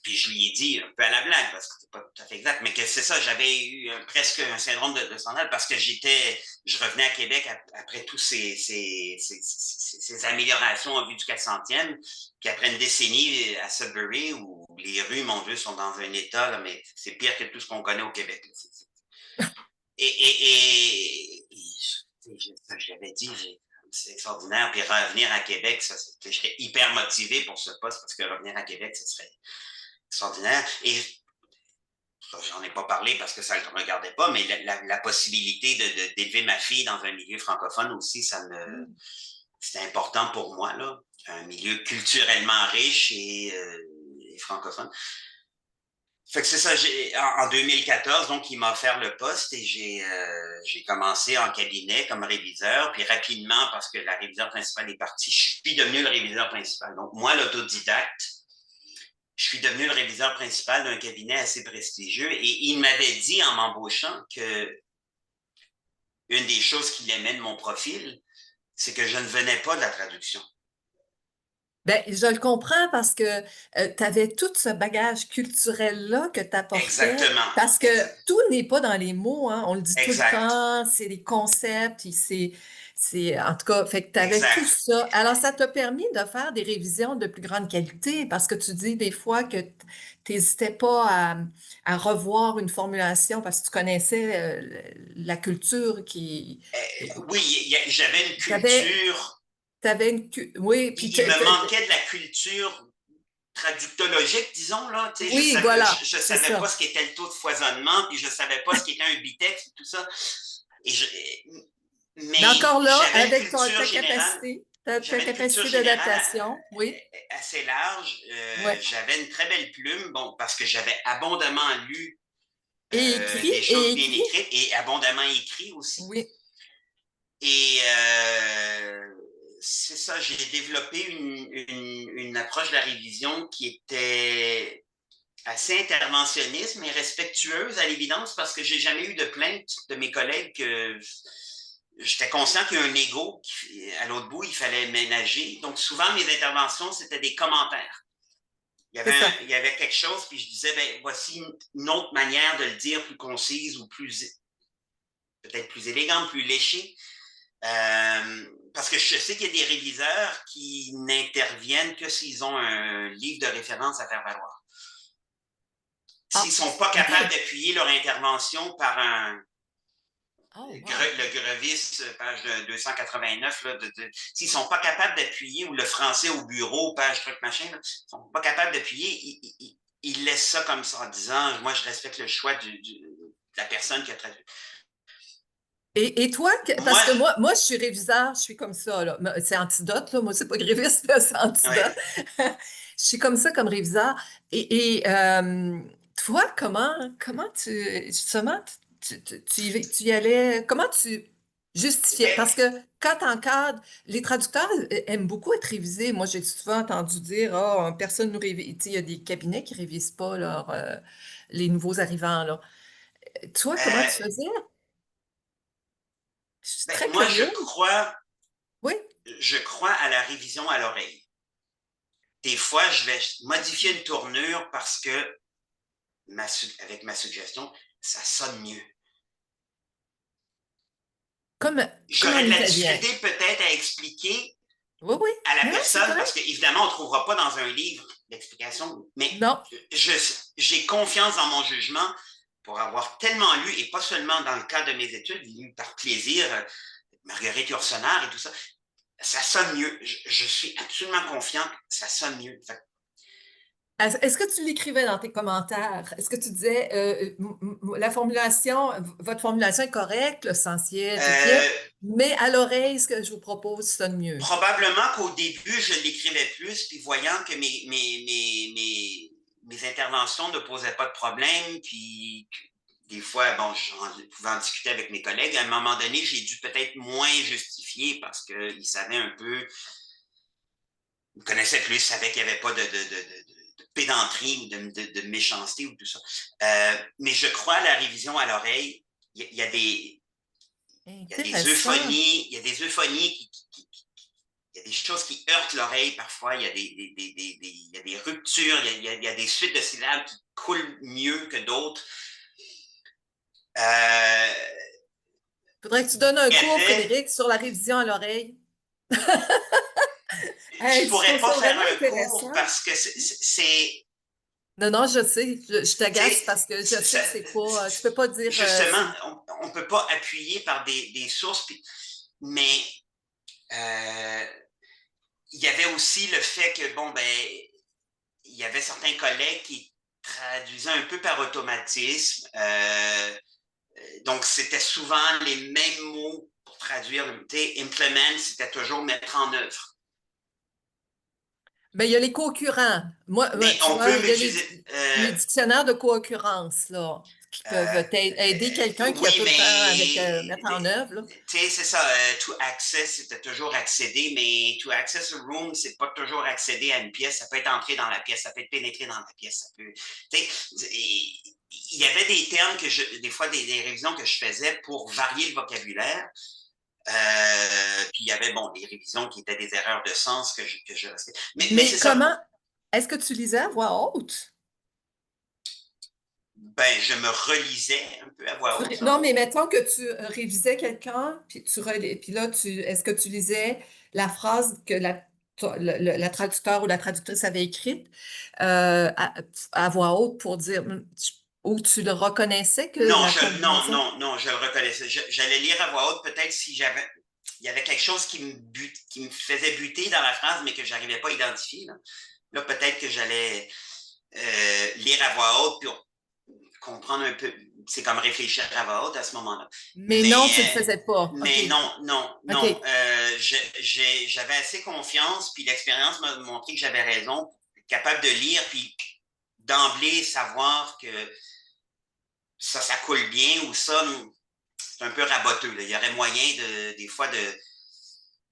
[SPEAKER 2] Puis je lui ai dit, un peu à la blague, parce que c'est pas tout à fait exact, mais que c'est ça, j'avais eu presque un syndrome de Stendhal parce que je revenais à Québec après tous ces améliorations en vue du 400e, puis après une décennie à Sudbury où les rues, mon Dieu, sont dans un état, là, mais c'est pire que tout ce qu'on connaît au Québec. Là. Je l'avais dit, c'est extraordinaire. Puis revenir à Québec, je serais hyper motivé pour ce poste parce que revenir à Québec, ce serait extraordinaire. Et j'en ai pas parlé parce que ça ne me regardait pas, mais la possibilité d'élever ma fille dans un milieu francophone aussi, c'était important pour moi, là. Un milieu culturellement riche et francophone. Fait que c'est ça, en 2014, donc, il m'a offert le poste et j'ai commencé en cabinet comme réviseur, puis rapidement, parce que la réviseur principale est partie, je suis devenu le réviseur principal. Donc, moi, l'autodidacte, je suis devenu le réviseur principal d'un cabinet assez prestigieux et il m'avait dit en m'embauchant que une des choses qu'il aimait de mon profil, c'est que je ne venais pas de la traduction.
[SPEAKER 1] Ben, je le comprends parce que tu avais tout ce bagage culturel-là que tu apportais,
[SPEAKER 2] Exactement.
[SPEAKER 1] parce que tout n'est pas dans les mots, hein, on le dit tout le
[SPEAKER 2] Exact.
[SPEAKER 1] temps, c'est les concepts, en tout cas, fait que tu avais tout
[SPEAKER 2] Exact.
[SPEAKER 1] ça. Alors, ça t'a permis de faire des révisions de plus grande qualité parce que tu dis des fois que tu n'hésitais pas à revoir une formulation parce que tu connaissais la culture qui...
[SPEAKER 2] Oui, j'avais une
[SPEAKER 1] T'avais,
[SPEAKER 2] culture.
[SPEAKER 1] t'avais oui, puis
[SPEAKER 2] Il me manquait de la culture traductologique, disons, là. Tu sais,
[SPEAKER 1] oui, voilà,
[SPEAKER 2] je
[SPEAKER 1] c'est
[SPEAKER 2] savais pas
[SPEAKER 1] ça.
[SPEAKER 2] ce qu'était le taux de foisonnement, puis je savais pas ce qu'était un bitex, tout ça. Et
[SPEAKER 1] Mais
[SPEAKER 2] mais
[SPEAKER 1] encore là,
[SPEAKER 2] j'avais une
[SPEAKER 1] avec
[SPEAKER 2] culture
[SPEAKER 1] ta
[SPEAKER 2] générale.
[SPEAKER 1] capacité, ta
[SPEAKER 2] J'avais une culture
[SPEAKER 1] capacité
[SPEAKER 2] générale
[SPEAKER 1] d'adaptation, oui,
[SPEAKER 2] assez large.
[SPEAKER 1] ouais.
[SPEAKER 2] J'avais une très belle plume, bon, parce que j'avais abondamment lu des
[SPEAKER 1] Et
[SPEAKER 2] choses bien
[SPEAKER 1] écrit,
[SPEAKER 2] écrites et abondamment écrit aussi.
[SPEAKER 1] oui.
[SPEAKER 2] Et c'est ça, j'ai développé une approche de la révision qui était assez interventionniste, mais respectueuse à l'évidence, parce que j'ai jamais eu de plainte de mes collègues que j'étais conscient qu'il y a un ego à l'autre bout, il fallait ménager. Donc souvent, mes interventions, c'était des commentaires.
[SPEAKER 1] C'est ça.
[SPEAKER 2] Il y avait quelque chose, puis je disais, ben, voici une autre manière de le dire, plus concise ou peut-être plus élégante, plus léchée. Parce que je sais qu'il y a des réviseurs qui n'interviennent que s'ils ont un livre de référence à faire valoir. S'ils ne
[SPEAKER 1] Ah,
[SPEAKER 2] sont pas capables
[SPEAKER 1] OK.
[SPEAKER 2] d'appuyer leur intervention par
[SPEAKER 1] Oh, wow.
[SPEAKER 2] le Grevis, page 289, là, s'ils ne sont pas capables d'appuyer, ou le français au bureau, page truc machin, ils ne sont pas capables d'appuyer, ils laissent ça comme ça en disant, moi je respecte le choix la personne qui a traduit.
[SPEAKER 1] Et toi, parce
[SPEAKER 2] Moi,
[SPEAKER 1] que moi, je suis réviseur, je suis comme ça, là. C'est antidote, là. Moi, c'est pas gréviste, là, c'est
[SPEAKER 2] ouais.
[SPEAKER 1] antidote. Je suis comme ça comme réviseur. Toi, comment justement, tu y allais, comment tu justifiais?
[SPEAKER 2] Ben,
[SPEAKER 1] Parce que quand tu encadres, les traducteurs aiment beaucoup être révisés. Moi, j'ai souvent entendu dire, ah, personne nous révise. Tu sais, il y a des cabinets qui révisent pas les nouveaux arrivants, là. Toi, comment tu
[SPEAKER 2] euh,
[SPEAKER 1] faisais? Je suis
[SPEAKER 2] ben,
[SPEAKER 1] très
[SPEAKER 2] moi,
[SPEAKER 1] curieuse. Oui.
[SPEAKER 2] je crois à la révision à l'oreille. Des fois, je vais modifier une tournure parce que avec ma suggestion, ça sonne mieux.
[SPEAKER 1] Comme, comme en
[SPEAKER 2] J'aurais de la
[SPEAKER 1] italien.
[SPEAKER 2] difficulté peut-être à expliquer
[SPEAKER 1] Oui, oui.
[SPEAKER 2] à la
[SPEAKER 1] Non, non, c'est
[SPEAKER 2] personne, parce
[SPEAKER 1] correct.
[SPEAKER 2] qu'évidemment, on ne trouvera pas dans un livre l'explication, mais
[SPEAKER 1] Non.
[SPEAKER 2] j'ai confiance dans mon jugement pour avoir tellement lu, et pas seulement dans le cadre de mes études, lu par plaisir, Marguerite Yourcenar et tout ça, ça sonne mieux. Je suis absolument confiant que ça sonne mieux.
[SPEAKER 1] Est-ce que tu l'écrivais dans tes commentaires? Est-ce que tu disais, la formulation, votre formulation est correcte, le siège est bien,
[SPEAKER 2] Euh,
[SPEAKER 1] mais à l'oreille, ce que je vous propose sonne mieux.
[SPEAKER 2] Probablement qu'au début, je l'écrivais plus, puis voyant que mes interventions ne posaient pas de problème, puis des fois, bon, je pouvais en discuter avec mes collègues. À un moment donné, j'ai dû peut-être moins justifier parce qu'ils savaient un peu, ils me connaissaient plus, ils savaient qu'il n'y avait pas de pédanterie ou de méchanceté ou tout ça. Mais je crois à la révision à l'oreille. Il y a des, il y a des
[SPEAKER 1] Intéressant.
[SPEAKER 2] euphonies, il y a des euphonies il y a des choses qui heurtent l'oreille parfois, il y a des ruptures, il y a des suites de syllabes qui coulent mieux que d'autres. Euh,
[SPEAKER 1] Faudrait que tu donnes un
[SPEAKER 2] il y
[SPEAKER 1] cours,
[SPEAKER 2] avait,
[SPEAKER 1] Frédéric, sur la révision à l'oreille.
[SPEAKER 2] je
[SPEAKER 1] Hey, je
[SPEAKER 2] pourrais
[SPEAKER 1] trouve
[SPEAKER 2] pas
[SPEAKER 1] ça
[SPEAKER 2] faire
[SPEAKER 1] vraiment
[SPEAKER 2] un cours
[SPEAKER 1] intéressant.
[SPEAKER 2] parce que c'est
[SPEAKER 1] Non, non, je sais. Je t'agace parce que je sais
[SPEAKER 2] ça,
[SPEAKER 1] que c'est pas, tu peux pas dire,
[SPEAKER 2] justement, on ne peut pas appuyer par des sources, mais euh, il y avait aussi le fait que, bon, ben, il y avait certains collègues qui traduisaient un peu par automatisme. Donc, c'était souvent les mêmes mots pour traduire. Implement, c'était toujours mettre en œuvre.
[SPEAKER 1] ben, il y a les co-occurrents. Moi,
[SPEAKER 2] Mais
[SPEAKER 1] tu
[SPEAKER 2] on
[SPEAKER 1] vois,
[SPEAKER 2] peut
[SPEAKER 1] il y a
[SPEAKER 2] m'utiliser.
[SPEAKER 1] les dictionnaires de co-occurrence, là, qui peuvent aider quelqu'un qui a
[SPEAKER 2] Oui,
[SPEAKER 1] tout le temps avec mettre
[SPEAKER 2] mais
[SPEAKER 1] en œuvre, là.
[SPEAKER 2] tu sais, c'est ça. To access, c'était toujours accéder, mais to access a room, c'est pas toujours accéder à une pièce. Ça peut être entrer dans la pièce, ça peut être pénétrer dans la pièce. Ça peut, il y avait des termes des fois, des révisions que je faisais pour varier le vocabulaire. Puis il y avait, bon, des révisions qui étaient des erreurs de sens que je restais. Mais
[SPEAKER 1] Mais
[SPEAKER 2] c'est ça.
[SPEAKER 1] comment est-ce que tu lisais à voix haute?
[SPEAKER 2] Ben, je me relisais un peu à voix haute,
[SPEAKER 1] Non,
[SPEAKER 2] ça.
[SPEAKER 1] mais mettons que tu révisais quelqu'un, puis là, est-ce que tu lisais la phrase que la traducteur ou la traductrice avait écrite à voix haute pour dire, ou tu le reconnaissais que
[SPEAKER 2] Non,
[SPEAKER 1] la combinaison?
[SPEAKER 2] non, je le reconnaissais. J'allais lire à voix haute, peut-être si il y avait quelque chose qui me faisait buter dans la phrase, mais que j'arrivais pas à identifier. Là peut-être que j'allais lire à voix haute, puis comprendre un peu. C'est comme réfléchir à voix haute à ce moment-là.
[SPEAKER 1] Mais non, tu le faisais pas. OK.
[SPEAKER 2] Mais non.
[SPEAKER 1] OK.
[SPEAKER 2] J'avais assez confiance, puis l'expérience m'a montré que j'avais raison, capable de lire, puis d'emblée savoir que ça coule bien ou ça, c'est un peu raboteux. Là. Il y aurait moyen des fois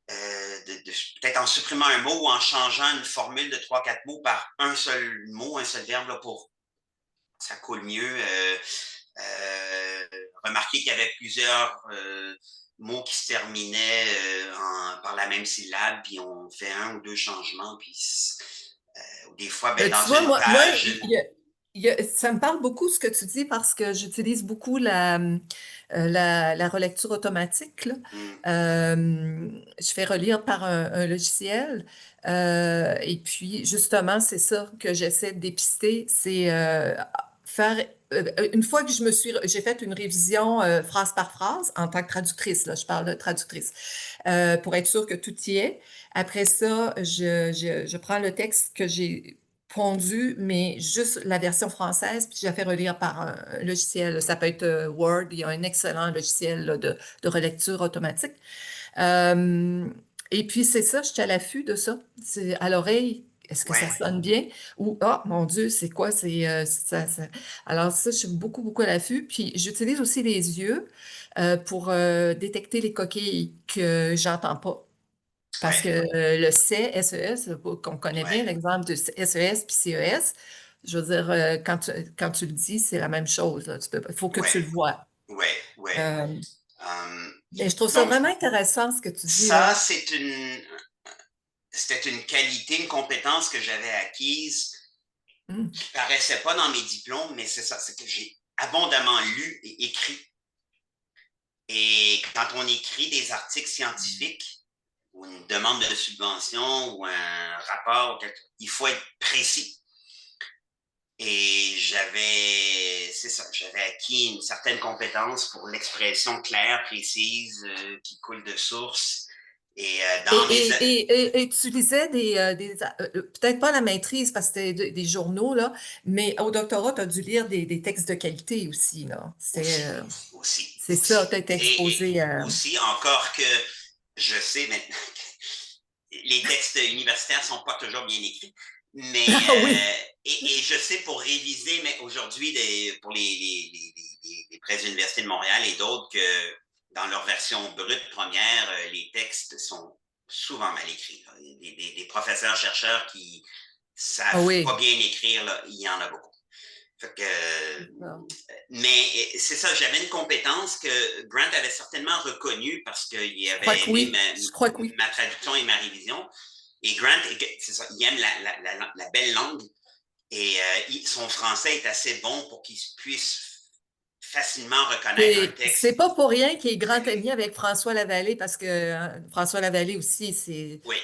[SPEAKER 2] peut-être en supprimant un mot ou en changeant une formule de trois quatre mots par un seul mot, un seul verbe là, pour que ça coule mieux. Euh, remarquer qu'il y avait plusieurs mots qui se terminaient par la même syllabe, puis on fait un ou deux changements, puis des fois, ben, dans
[SPEAKER 1] Tu vois,
[SPEAKER 2] une page,
[SPEAKER 1] ça me parle beaucoup ce que tu dis parce que j'utilise beaucoup la relecture automatique, là.
[SPEAKER 2] hmm,
[SPEAKER 1] Je fais relire par un logiciel. Et puis, justement, c'est ça que j'essaie de dépister, c'est faire... une fois que j'ai fait une révision phrase par phrase en tant que traductrice, là, je parle de traductrice, pour être sûre que tout y est. Après ça, je prends le texte que j'ai pondu, mais juste la version française, puis j'ai fait relire par un logiciel. Ça peut être Word, il y a un excellent logiciel là, de relecture automatique. Euh, et puis c'est ça, je suis à l'affût de ça. C'est à l'oreille. Est-ce que ça
[SPEAKER 2] Ouais,
[SPEAKER 1] sonne bien? Ou, oh mon Dieu, c'est quoi? Alors ça, je suis beaucoup, beaucoup à l'affût. Puis j'utilise aussi les yeux pour détecter les coquilles que j'entends pas. Parce que
[SPEAKER 2] ouais,
[SPEAKER 1] le C, SES, qu'on connaît bien,
[SPEAKER 2] ouais,
[SPEAKER 1] l'exemple de SES puis CES, je veux dire, quand tu le dis, c'est la même chose, là. Il faut que tu
[SPEAKER 2] ouais,
[SPEAKER 1] le vois.
[SPEAKER 2] ouais, ouais.
[SPEAKER 1] Euh,
[SPEAKER 2] Euh,
[SPEAKER 1] mais je trouve ça
[SPEAKER 2] donc,
[SPEAKER 1] vraiment intéressant ce que tu dis
[SPEAKER 2] ça,
[SPEAKER 1] là.
[SPEAKER 2] c'était une qualité, une compétence que j'avais acquise
[SPEAKER 1] Mm.
[SPEAKER 2] qui paraissait pas dans mes diplômes, mais c'est ça, c'est que j'ai abondamment lu et écrit. Et quand on écrit des articles scientifiques ou une demande de subvention ou un rapport, il faut être précis. Et c'est ça, j'avais acquis une certaine compétence pour l'expression claire, précise, qui coule de source. Et dans mes...
[SPEAKER 1] Et tu lisais peut-être pas la maîtrise parce que c'était des journaux, là, mais au doctorat, tu as dû lire des textes de qualité aussi, là.
[SPEAKER 2] Aussi, aussi,
[SPEAKER 1] C'est ça, tu as
[SPEAKER 2] aussi.
[SPEAKER 1] été exposé à...
[SPEAKER 2] Aussi, encore que je sais maintenant que les textes universitaires sont pas toujours bien écrits, mais
[SPEAKER 1] Ah oui,
[SPEAKER 2] et je sais pour réviser, mais aujourd'hui, pour les presse universités de Montréal et d'autres, que dans leur version brute première, les textes sont souvent mal écrits. Là. Des professeurs, chercheurs qui
[SPEAKER 1] ah
[SPEAKER 2] savent pas
[SPEAKER 1] oui.
[SPEAKER 2] bien écrire, là, il y en a beaucoup. Fait que,
[SPEAKER 1] Ah.
[SPEAKER 2] mais c'est ça, j'avais une compétence que Grant avait certainement reconnue parce qu'il
[SPEAKER 1] Je crois
[SPEAKER 2] avait
[SPEAKER 1] que
[SPEAKER 2] aimé
[SPEAKER 1] oui, je crois que oui.
[SPEAKER 2] ma traduction et ma révision. Et Grant, c'est ça, il aime la belle langue et son français est assez bon pour qu'il puisse facilement reconnaître un
[SPEAKER 1] C'est
[SPEAKER 2] texte.
[SPEAKER 1] pas pour rien qu'il est grand ami avec François Lavallée, parce que François Lavallée aussi,
[SPEAKER 2] Oui.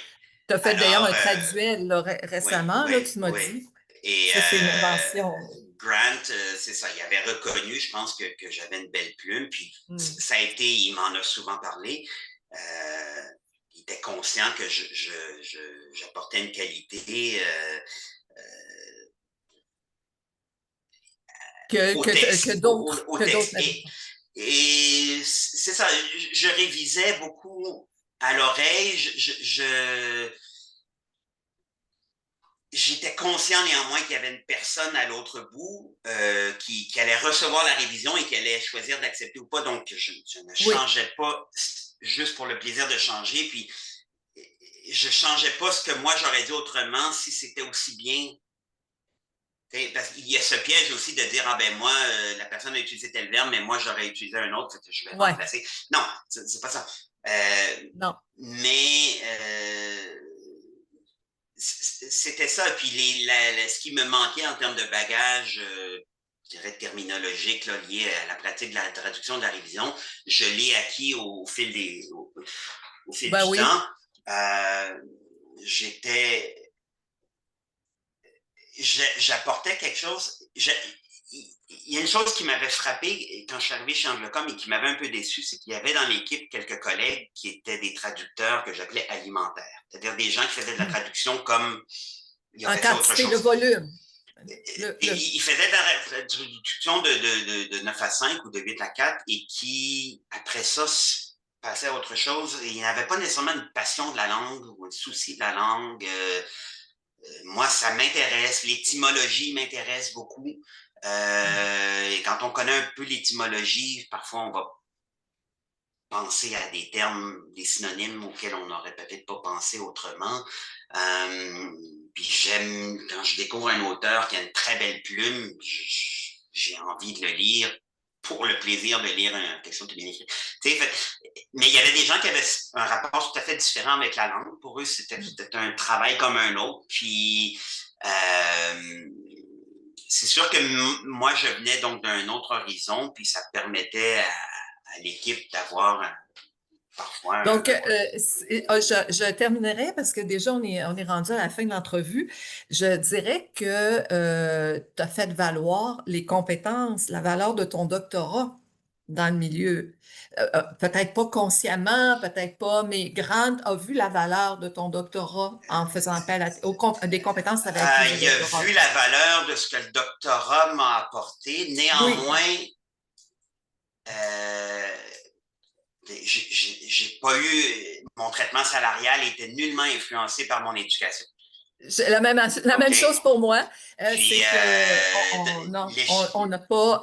[SPEAKER 1] tu as fait d'ailleurs
[SPEAKER 2] Alors,
[SPEAKER 1] un traduel là,
[SPEAKER 2] oui,
[SPEAKER 1] récemment,
[SPEAKER 2] oui,
[SPEAKER 1] là, tu m'as
[SPEAKER 2] oui.
[SPEAKER 1] dit.
[SPEAKER 2] Et
[SPEAKER 1] Ça, c'est une invention.
[SPEAKER 2] Grant, c'est ça, il avait reconnu, je pense, que j'avais une belle plume, puis
[SPEAKER 1] Hmm.
[SPEAKER 2] ça a été, il m'en a souvent parlé. Il était conscient que j'apportais une qualité au texte, au
[SPEAKER 1] Que d'autres
[SPEAKER 2] texte.
[SPEAKER 1] n'avaient pas.
[SPEAKER 2] Et c'est ça, je révisais beaucoup à l'oreille. J'étais conscient néanmoins qu'il y avait une personne à l'autre bout qui allait recevoir la révision et qui allait choisir d'accepter ou pas. Donc, je ne
[SPEAKER 1] Oui,
[SPEAKER 2] changeais pas juste pour le plaisir de changer. Puis, je ne changeais pas ce que moi j'aurais dit autrement si c'était aussi bien. Parce qu'il y a ce piège aussi de dire, ah ben moi, la personne a utilisé tel verbe, mais moi j'aurais utilisé un autre, que je vais
[SPEAKER 1] ouais,
[SPEAKER 2] remplacer. Non, c'est pas ça. Euh,
[SPEAKER 1] non.
[SPEAKER 2] mais c'était ça. Puis ce qui me manquait en termes de bagage, je dirais terminologique, là, lié à la pratique de la traduction de la révision, je l'ai acquis au fil
[SPEAKER 1] Ben
[SPEAKER 2] du
[SPEAKER 1] oui.
[SPEAKER 2] temps. Euh, j'étais j'apportais quelque chose. Il y a une chose qui m'avait frappé quand je suis arrivé chez Anglocom et qui m'avait un peu déçu, c'est qu'il y avait dans l'équipe quelques collègues qui étaient des traducteurs que j'appelais alimentaires, c'est-à-dire des gens qui faisaient de la
[SPEAKER 1] Hmm.
[SPEAKER 2] traduction comme il
[SPEAKER 1] En
[SPEAKER 2] aurait fait autre
[SPEAKER 1] quantité, le
[SPEAKER 2] chose.
[SPEAKER 1] volume.
[SPEAKER 2] Et il faisait de la traduction de 9 à 5 ou de 8 à 4 et qui, après ça, passait à autre chose. Et il n'avait pas nécessairement une passion de la langue ou un souci de la langue. Moi, ça m'intéresse. L'étymologie m'intéresse beaucoup. Et quand on connaît un peu l'étymologie, parfois on va penser à des termes, des synonymes auxquels on n'aurait peut-être pas pensé autrement. Euh, puis j'aime, quand je découvre un auteur qui a une très belle plume, j'ai envie de le lire pour le plaisir de lire quelque chose de bien écrit. Mais il y avait des gens qui avaient un rapport tout à fait différent avec la langue. Pour eux, c'était un travail comme un autre. Puis, c'est sûr que moi, je venais donc d'un autre horizon, puis ça permettait à l'équipe d'avoir parfois
[SPEAKER 1] Donc, je terminerai parce que déjà, on est rendu à la fin de l'entrevue. Je dirais que tu as fait valoir les compétences, la valeur de ton doctorat. dans le milieu. Peut-être pas consciemment, peut-être pas, mais Grant a vu la valeur de ton doctorat en faisant appel à des compétences que tu avais acquises au
[SPEAKER 2] Il a
[SPEAKER 1] doctorat.
[SPEAKER 2] vu la valeur de ce que le doctorat m'a apporté.
[SPEAKER 1] Oui,
[SPEAKER 2] Néanmoins, euh, j'ai pas eu, mon traitement salarial était nullement influencé par mon éducation.
[SPEAKER 1] la même chose
[SPEAKER 2] OK?
[SPEAKER 1] pour moi.
[SPEAKER 2] Puis,
[SPEAKER 1] C'est que non, on n'a pas,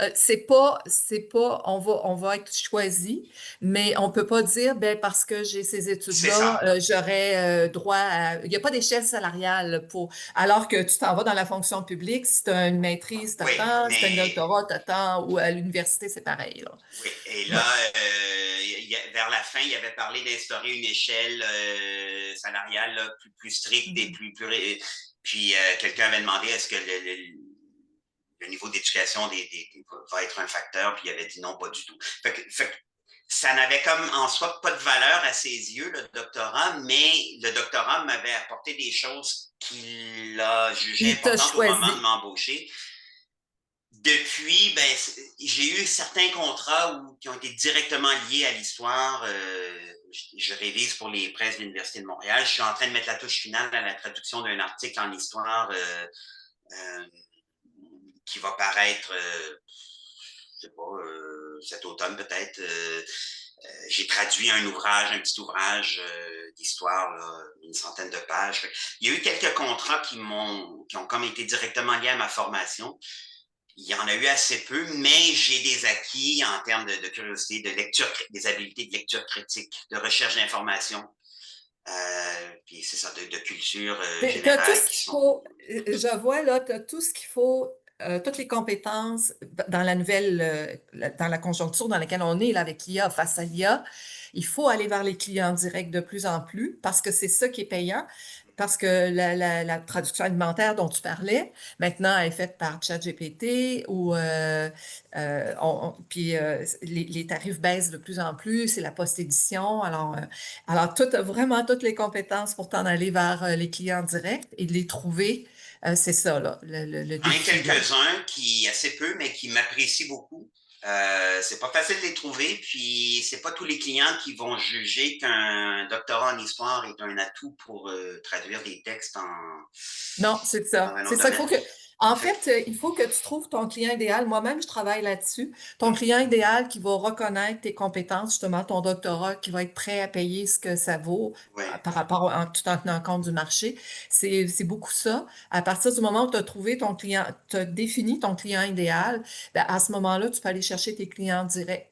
[SPEAKER 1] on va être choisi, mais on peut pas dire, ben parce que j'ai ces
[SPEAKER 2] c'est
[SPEAKER 1] études-là,
[SPEAKER 2] ça.
[SPEAKER 1] j'aurais droit à, il n'y a pas d'échelle salariale pour, alors que tu t'en vas dans la fonction publique, si tu as une maîtrise,
[SPEAKER 2] Oui,
[SPEAKER 1] t'attends, si tu as un
[SPEAKER 2] mais
[SPEAKER 1] doctorat, t'attends, ou à l'université, c'est pareil, là.
[SPEAKER 2] oui. Et là,
[SPEAKER 1] Mais,
[SPEAKER 2] vers la fin, il avait parlé d'instaurer une échelle salariale là, plus stricte et puis quelqu'un avait demandé est-ce que le niveau d'éducation va être un facteur, puis il avait dit non, pas du tout. Fait que ça n'avait comme en soi pas de valeur à ses yeux, le doctorat, mais le doctorat m'avait apporté des choses qu'il a jugées
[SPEAKER 1] il t'a
[SPEAKER 2] importantes au moment de
[SPEAKER 1] choisi.
[SPEAKER 2] m'embaucher. Depuis, ben, j'ai eu certains contrats qui ont été directement liés à l'histoire. Je révise pour les presses de l'Université de Montréal. Je suis en train de mettre la touche finale à la traduction d'un article en histoire euh, qui va paraître, je sais pas, cet automne peut-être. J'ai traduit un petit ouvrage d'histoire, là, une centaine de pages. Il y a eu quelques contrats qui ont comme été directement liés à ma formation. Il y en a eu assez peu, mais j'ai des acquis en termes de curiosité, de lecture, des habiletés de lecture critique, de recherche d'information, puis c'est ça, de culture
[SPEAKER 1] Tu as tout
[SPEAKER 2] générale
[SPEAKER 1] ce
[SPEAKER 2] qui
[SPEAKER 1] qu'il
[SPEAKER 2] sont.
[SPEAKER 1] faut, je vois là, tu as tout ce qu'il faut, toutes les compétences dans la nouvelle, dans la conjoncture dans laquelle on est, là, avec l'IA, face à l'IA. Il faut aller vers les clients directs de plus en plus parce que c'est ça qui est payant. Parce que la traduction alimentaire dont tu parlais, maintenant, elle est faite par ChatGPT ou puis les tarifs baissent de plus en plus, c'est la post-édition. Alors, tu as vraiment toutes les compétences pour t'en aller vers les clients directs et de les trouver. C'est ça, là, le
[SPEAKER 2] J'en ai
[SPEAKER 1] défi, là.
[SPEAKER 2] quelques-uns qui, assez peu, mais qui m'apprécient beaucoup. C'est pas facile de les trouver, puis c'est pas tous les clients qui vont juger qu'un doctorat en histoire est un atout pour traduire des textes
[SPEAKER 1] Non, c'est
[SPEAKER 2] dans
[SPEAKER 1] ça.
[SPEAKER 2] un
[SPEAKER 1] C'est
[SPEAKER 2] autre
[SPEAKER 1] ça. Il
[SPEAKER 2] domaine.
[SPEAKER 1] faut que, en
[SPEAKER 2] Fait
[SPEAKER 1] fait, il faut que tu trouves ton client idéal. Moi-même, je travaille là-dessus. Ton client idéal qui va reconnaître tes compétences, justement, ton doctorat, qui va être prêt à payer ce que ça vaut
[SPEAKER 2] ouais.
[SPEAKER 1] par rapport tout en tenant compte du marché. C'est beaucoup ça. À partir du moment où tu as trouvé ton client, tu as défini ton client idéal, ben, à ce moment-là, tu peux aller chercher tes clients directs.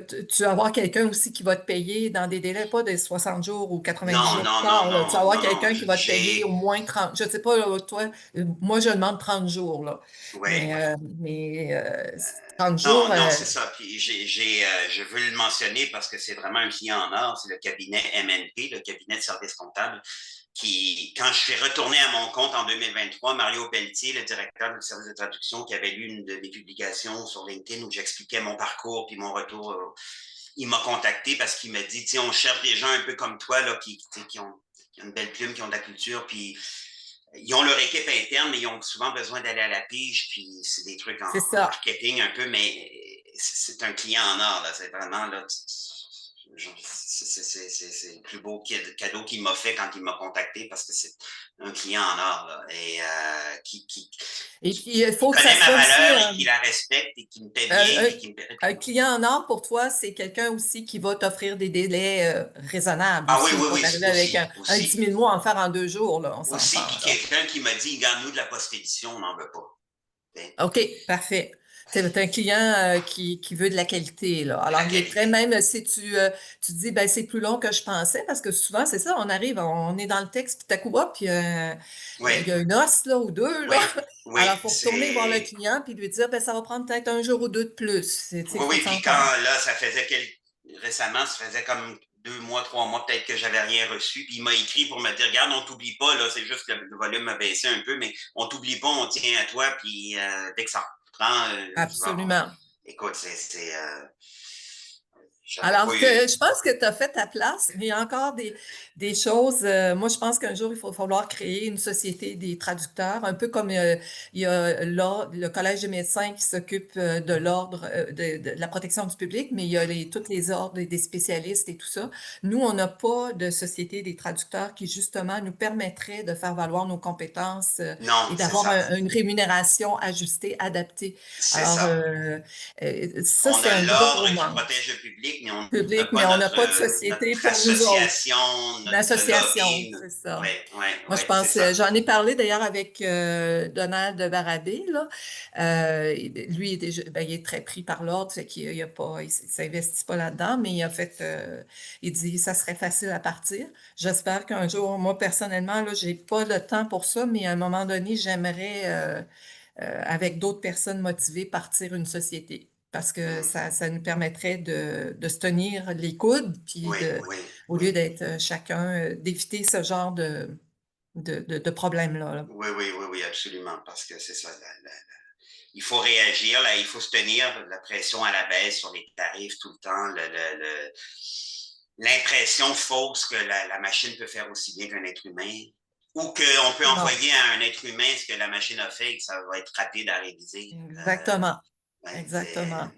[SPEAKER 1] Tu vas avoir quelqu'un aussi qui va te payer dans des délais, pas de 60 jours ou 90
[SPEAKER 2] Non,
[SPEAKER 1] jours plus
[SPEAKER 2] non, non,
[SPEAKER 1] tard, là. Tu vas
[SPEAKER 2] non,
[SPEAKER 1] avoir
[SPEAKER 2] non, non.
[SPEAKER 1] quelqu'un qui va te payer au moins 30. Je sais pas, là, toi, moi, je demande 30 jours, là.
[SPEAKER 2] Ouais.
[SPEAKER 1] 30 jours,
[SPEAKER 2] Non, non, c'est ça. Puis je veux le mentionner parce que c'est vraiment un client en or, c'est le cabinet MNP, le cabinet de services comptables, qui, quand je suis retourné à mon compte en 2023, Mario Pelletier, le directeur du service de traduction, qui avait lu une de mes publications sur LinkedIn où j'expliquais mon parcours puis mon retour, il m'a contacté parce qu'il m'a dit, on cherche des gens un peu comme toi, là, qui ont une belle plume, qui ont de la culture, puis ils ont leur équipe interne, mais ils ont souvent besoin d'aller à la pige, puis c'est des trucs
[SPEAKER 1] c'est
[SPEAKER 2] en
[SPEAKER 1] ça.
[SPEAKER 2] marketing un peu, mais c'est un client en or, là. C'est vraiment, là, c'est le plus beau cadeau qu'il m'a fait quand il m'a contacté parce que c'est un client en or, là, et
[SPEAKER 1] Et puis, il
[SPEAKER 2] qui
[SPEAKER 1] faut que ça
[SPEAKER 2] connaît ma
[SPEAKER 1] soit aussi
[SPEAKER 2] valeur et qui la respecte et qui me paie bien,
[SPEAKER 1] un,
[SPEAKER 2] puis qui me paie.
[SPEAKER 1] un client en or pour toi, c'est quelqu'un aussi qui va t'offrir des délais raisonnables
[SPEAKER 2] Ah oui,
[SPEAKER 1] aussi. Il
[SPEAKER 2] oui,
[SPEAKER 1] va pas
[SPEAKER 2] oui,
[SPEAKER 1] t'arriver avec
[SPEAKER 2] aussi,
[SPEAKER 1] un 10
[SPEAKER 2] aussi.
[SPEAKER 1] 000 mots à en faire en 2 jours, là, on
[SPEAKER 2] Aussi,
[SPEAKER 1] s'entend,
[SPEAKER 2] puis
[SPEAKER 1] là.
[SPEAKER 2] quelqu'un qui m'a dit, garde-nous de la post-édition, on n'en veut pas.
[SPEAKER 1] OK, parfait. C'est un client qui veut de la qualité, là.
[SPEAKER 2] De la
[SPEAKER 1] Alors, il est prêt,
[SPEAKER 2] qualité.
[SPEAKER 1] même si tu dis, ben, c'est plus long que je pensais, parce que souvent, c'est ça, on arrive, on est dans le texte, puis tout à coup, hop,
[SPEAKER 2] Oui,
[SPEAKER 1] il y a une os, là, ou deux, là.
[SPEAKER 2] oui, oui,
[SPEAKER 1] Alors, il faut retourner voir le
[SPEAKER 2] c'est.
[SPEAKER 1] client, puis lui dire, ben, ça va prendre peut-être un jour ou deux de plus. Tu sais, il
[SPEAKER 2] Oui,
[SPEAKER 1] faut
[SPEAKER 2] oui, puis
[SPEAKER 1] s'entendre.
[SPEAKER 2] quand, là, récemment, ça faisait comme 2 mois, 3 mois, peut-être que j'avais rien reçu, puis il m'a écrit pour me dire, regarde, on t'oublie pas, là, c'est juste que le volume a baissé un peu, mais on t'oublie pas, on tient à toi, puis dès que ça reprend,
[SPEAKER 1] Absolument.
[SPEAKER 2] écoute, J'aurais pas
[SPEAKER 1] Alors que
[SPEAKER 2] eu.
[SPEAKER 1] je pense que tu as fait ta place, mais il y a encore des choses. Moi, je pense qu'un jour, il faut falloir créer une société des traducteurs, un peu comme il y a le Collège des médecins qui s'occupe de l'ordre de la protection du public, mais il y a tous les ordres des spécialistes et tout ça. Nous, on n'a pas de société des traducteurs qui, justement, nous permettrait de faire valoir nos compétences et
[SPEAKER 2] Non, c'est
[SPEAKER 1] d'avoir
[SPEAKER 2] ça.
[SPEAKER 1] une rémunération ajustée, adaptée.
[SPEAKER 2] C'est
[SPEAKER 1] Alors,
[SPEAKER 2] ça.
[SPEAKER 1] ça,
[SPEAKER 2] On
[SPEAKER 1] c'est
[SPEAKER 2] a
[SPEAKER 1] un gros
[SPEAKER 2] l'ordre qui
[SPEAKER 1] manque
[SPEAKER 2] protège le public, mais on n'a
[SPEAKER 1] public,
[SPEAKER 2] pas
[SPEAKER 1] mais on n'a pas de société
[SPEAKER 2] notre
[SPEAKER 1] pour nous autres.
[SPEAKER 2] association,
[SPEAKER 1] Une
[SPEAKER 2] notre
[SPEAKER 1] association,
[SPEAKER 2] lobby.
[SPEAKER 1] c'est ça.
[SPEAKER 2] Oui, oui,
[SPEAKER 1] Moi,
[SPEAKER 2] oui,
[SPEAKER 1] je
[SPEAKER 2] c'est
[SPEAKER 1] pense,
[SPEAKER 2] ça.
[SPEAKER 1] j'en ai parlé d'ailleurs avec Donald Barabé, là. Lui, il est très pris par l'ordre, fait qu'il il a pas, il s'investit pas là-dedans, mais il a fait, il dit, ça serait facile à partir. J'espère qu'un jour, moi, personnellement, là, j'ai pas le temps pour ça, mais à un moment donné, j'aimerais, avec d'autres personnes motivées, partir une société. Parce que
[SPEAKER 2] Mm.
[SPEAKER 1] ça nous permettrait de se tenir les coudes, puis
[SPEAKER 2] Oui, oui,
[SPEAKER 1] au lieu
[SPEAKER 2] oui.
[SPEAKER 1] d'être chacun, d'éviter ce genre de problème-là. Là.
[SPEAKER 2] Oui, oui, oui, oui, absolument. Parce que c'est ça. Il faut réagir, là, il faut se tenir la pression à la baisse sur les tarifs tout le temps. L'impression fausse que la machine peut faire aussi bien qu'un être humain. Ou qu'on peut
[SPEAKER 1] Non,
[SPEAKER 2] envoyer à un être humain ce que la machine a fait et que ça va être rapide à réviser.
[SPEAKER 1] exactement.
[SPEAKER 2] Ouais,
[SPEAKER 1] Exactement.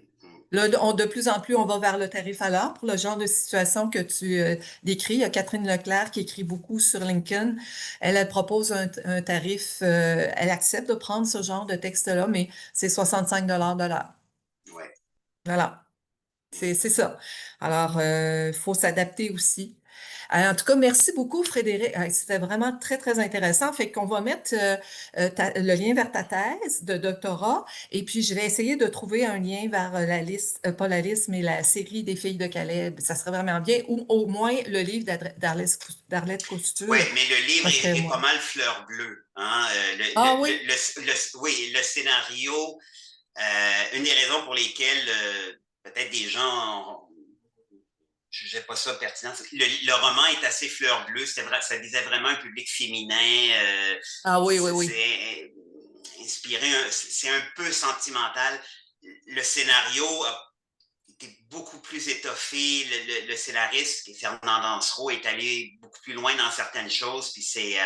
[SPEAKER 1] Là, de plus en plus, on va vers le tarif à l'heure pour le genre de situation que tu décris. Il y a Catherine Leclerc qui écrit beaucoup sur LinkedIn. Elle propose un tarif, elle accepte de prendre ce genre de texte-là, mais c'est 65 de l'heure.
[SPEAKER 2] ouais.
[SPEAKER 1] Voilà. C'est ça. Alors, il faut s'adapter aussi. En tout cas, merci beaucoup, Frédéric. C'était vraiment très, très intéressant. Fait qu'on va mettre le lien vers ta thèse de doctorat et puis je vais essayer de trouver un lien vers la liste, pas la liste, mais la série des filles de Caleb. Ça serait vraiment bien. Ou au moins le livre d'Arlette
[SPEAKER 2] Oui,
[SPEAKER 1] Couture.
[SPEAKER 2] mais le livre
[SPEAKER 1] Ça serait
[SPEAKER 2] est pas
[SPEAKER 1] moi.
[SPEAKER 2] mal fleur bleue. Hein?
[SPEAKER 1] Ah oui?
[SPEAKER 2] Oui, le scénario, une des raisons pour lesquelles peut-être des gens je ne jugeais pas ça pertinent. Le roman est assez fleur bleue. Ça visait vraiment un public féminin.
[SPEAKER 1] Ah oui, oui, oui.
[SPEAKER 2] C'est inspiré, c'est un peu sentimental. Le scénario a été beaucoup plus étoffé. Le scénariste, qui est Fernand Dansereau, est allé beaucoup plus loin dans certaines choses. Puis c'est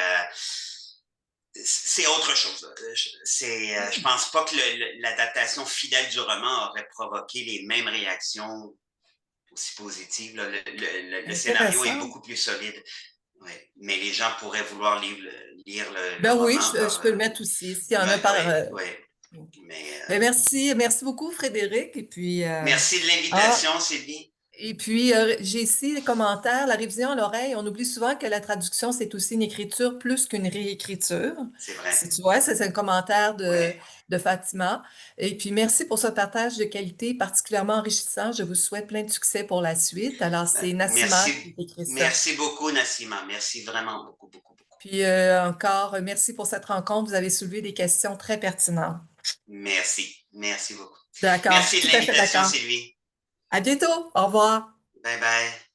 [SPEAKER 2] autre chose. Je pense pas que l'adaptation fidèle du roman aurait provoqué les mêmes réactions aussi positive. Là. Le scénario est
[SPEAKER 1] Intéressant.
[SPEAKER 2] beaucoup plus solide. Ouais. Mais les gens pourraient vouloir lire le
[SPEAKER 1] Ben oui,
[SPEAKER 2] roman
[SPEAKER 1] je peux le mettre aussi, s'il y en a
[SPEAKER 2] ouais,
[SPEAKER 1] par...
[SPEAKER 2] ouais, ouais. Mais
[SPEAKER 1] Ben merci, merci beaucoup, Frédéric. Et puis,
[SPEAKER 2] merci de
[SPEAKER 1] ah,
[SPEAKER 2] l'invitation, Sylvie.
[SPEAKER 1] et puis j'ai ici les commentaires, la révision à l'oreille. On oublie souvent que la traduction, c'est aussi une écriture plus qu'une réécriture.
[SPEAKER 2] C'est vrai.
[SPEAKER 1] Si tu vois, c'est un commentaire
[SPEAKER 2] Ouais.
[SPEAKER 1] de Fatima. Et puis, merci pour ce partage de qualité particulièrement enrichissant. Je vous souhaite plein de succès pour la suite. Alors, c'est Nassima qui écrit ça.
[SPEAKER 2] Merci beaucoup, Nassima. Merci vraiment beaucoup, beaucoup, beaucoup.
[SPEAKER 1] Puis encore, merci pour cette rencontre. Vous avez soulevé des questions très pertinentes.
[SPEAKER 2] Merci. Merci beaucoup.
[SPEAKER 1] D'accord,
[SPEAKER 2] Merci de
[SPEAKER 1] tout à fait
[SPEAKER 2] l'invitation,
[SPEAKER 1] d'accord.
[SPEAKER 2] Sylvie.
[SPEAKER 1] À bientôt. Au revoir.
[SPEAKER 2] Bye bye.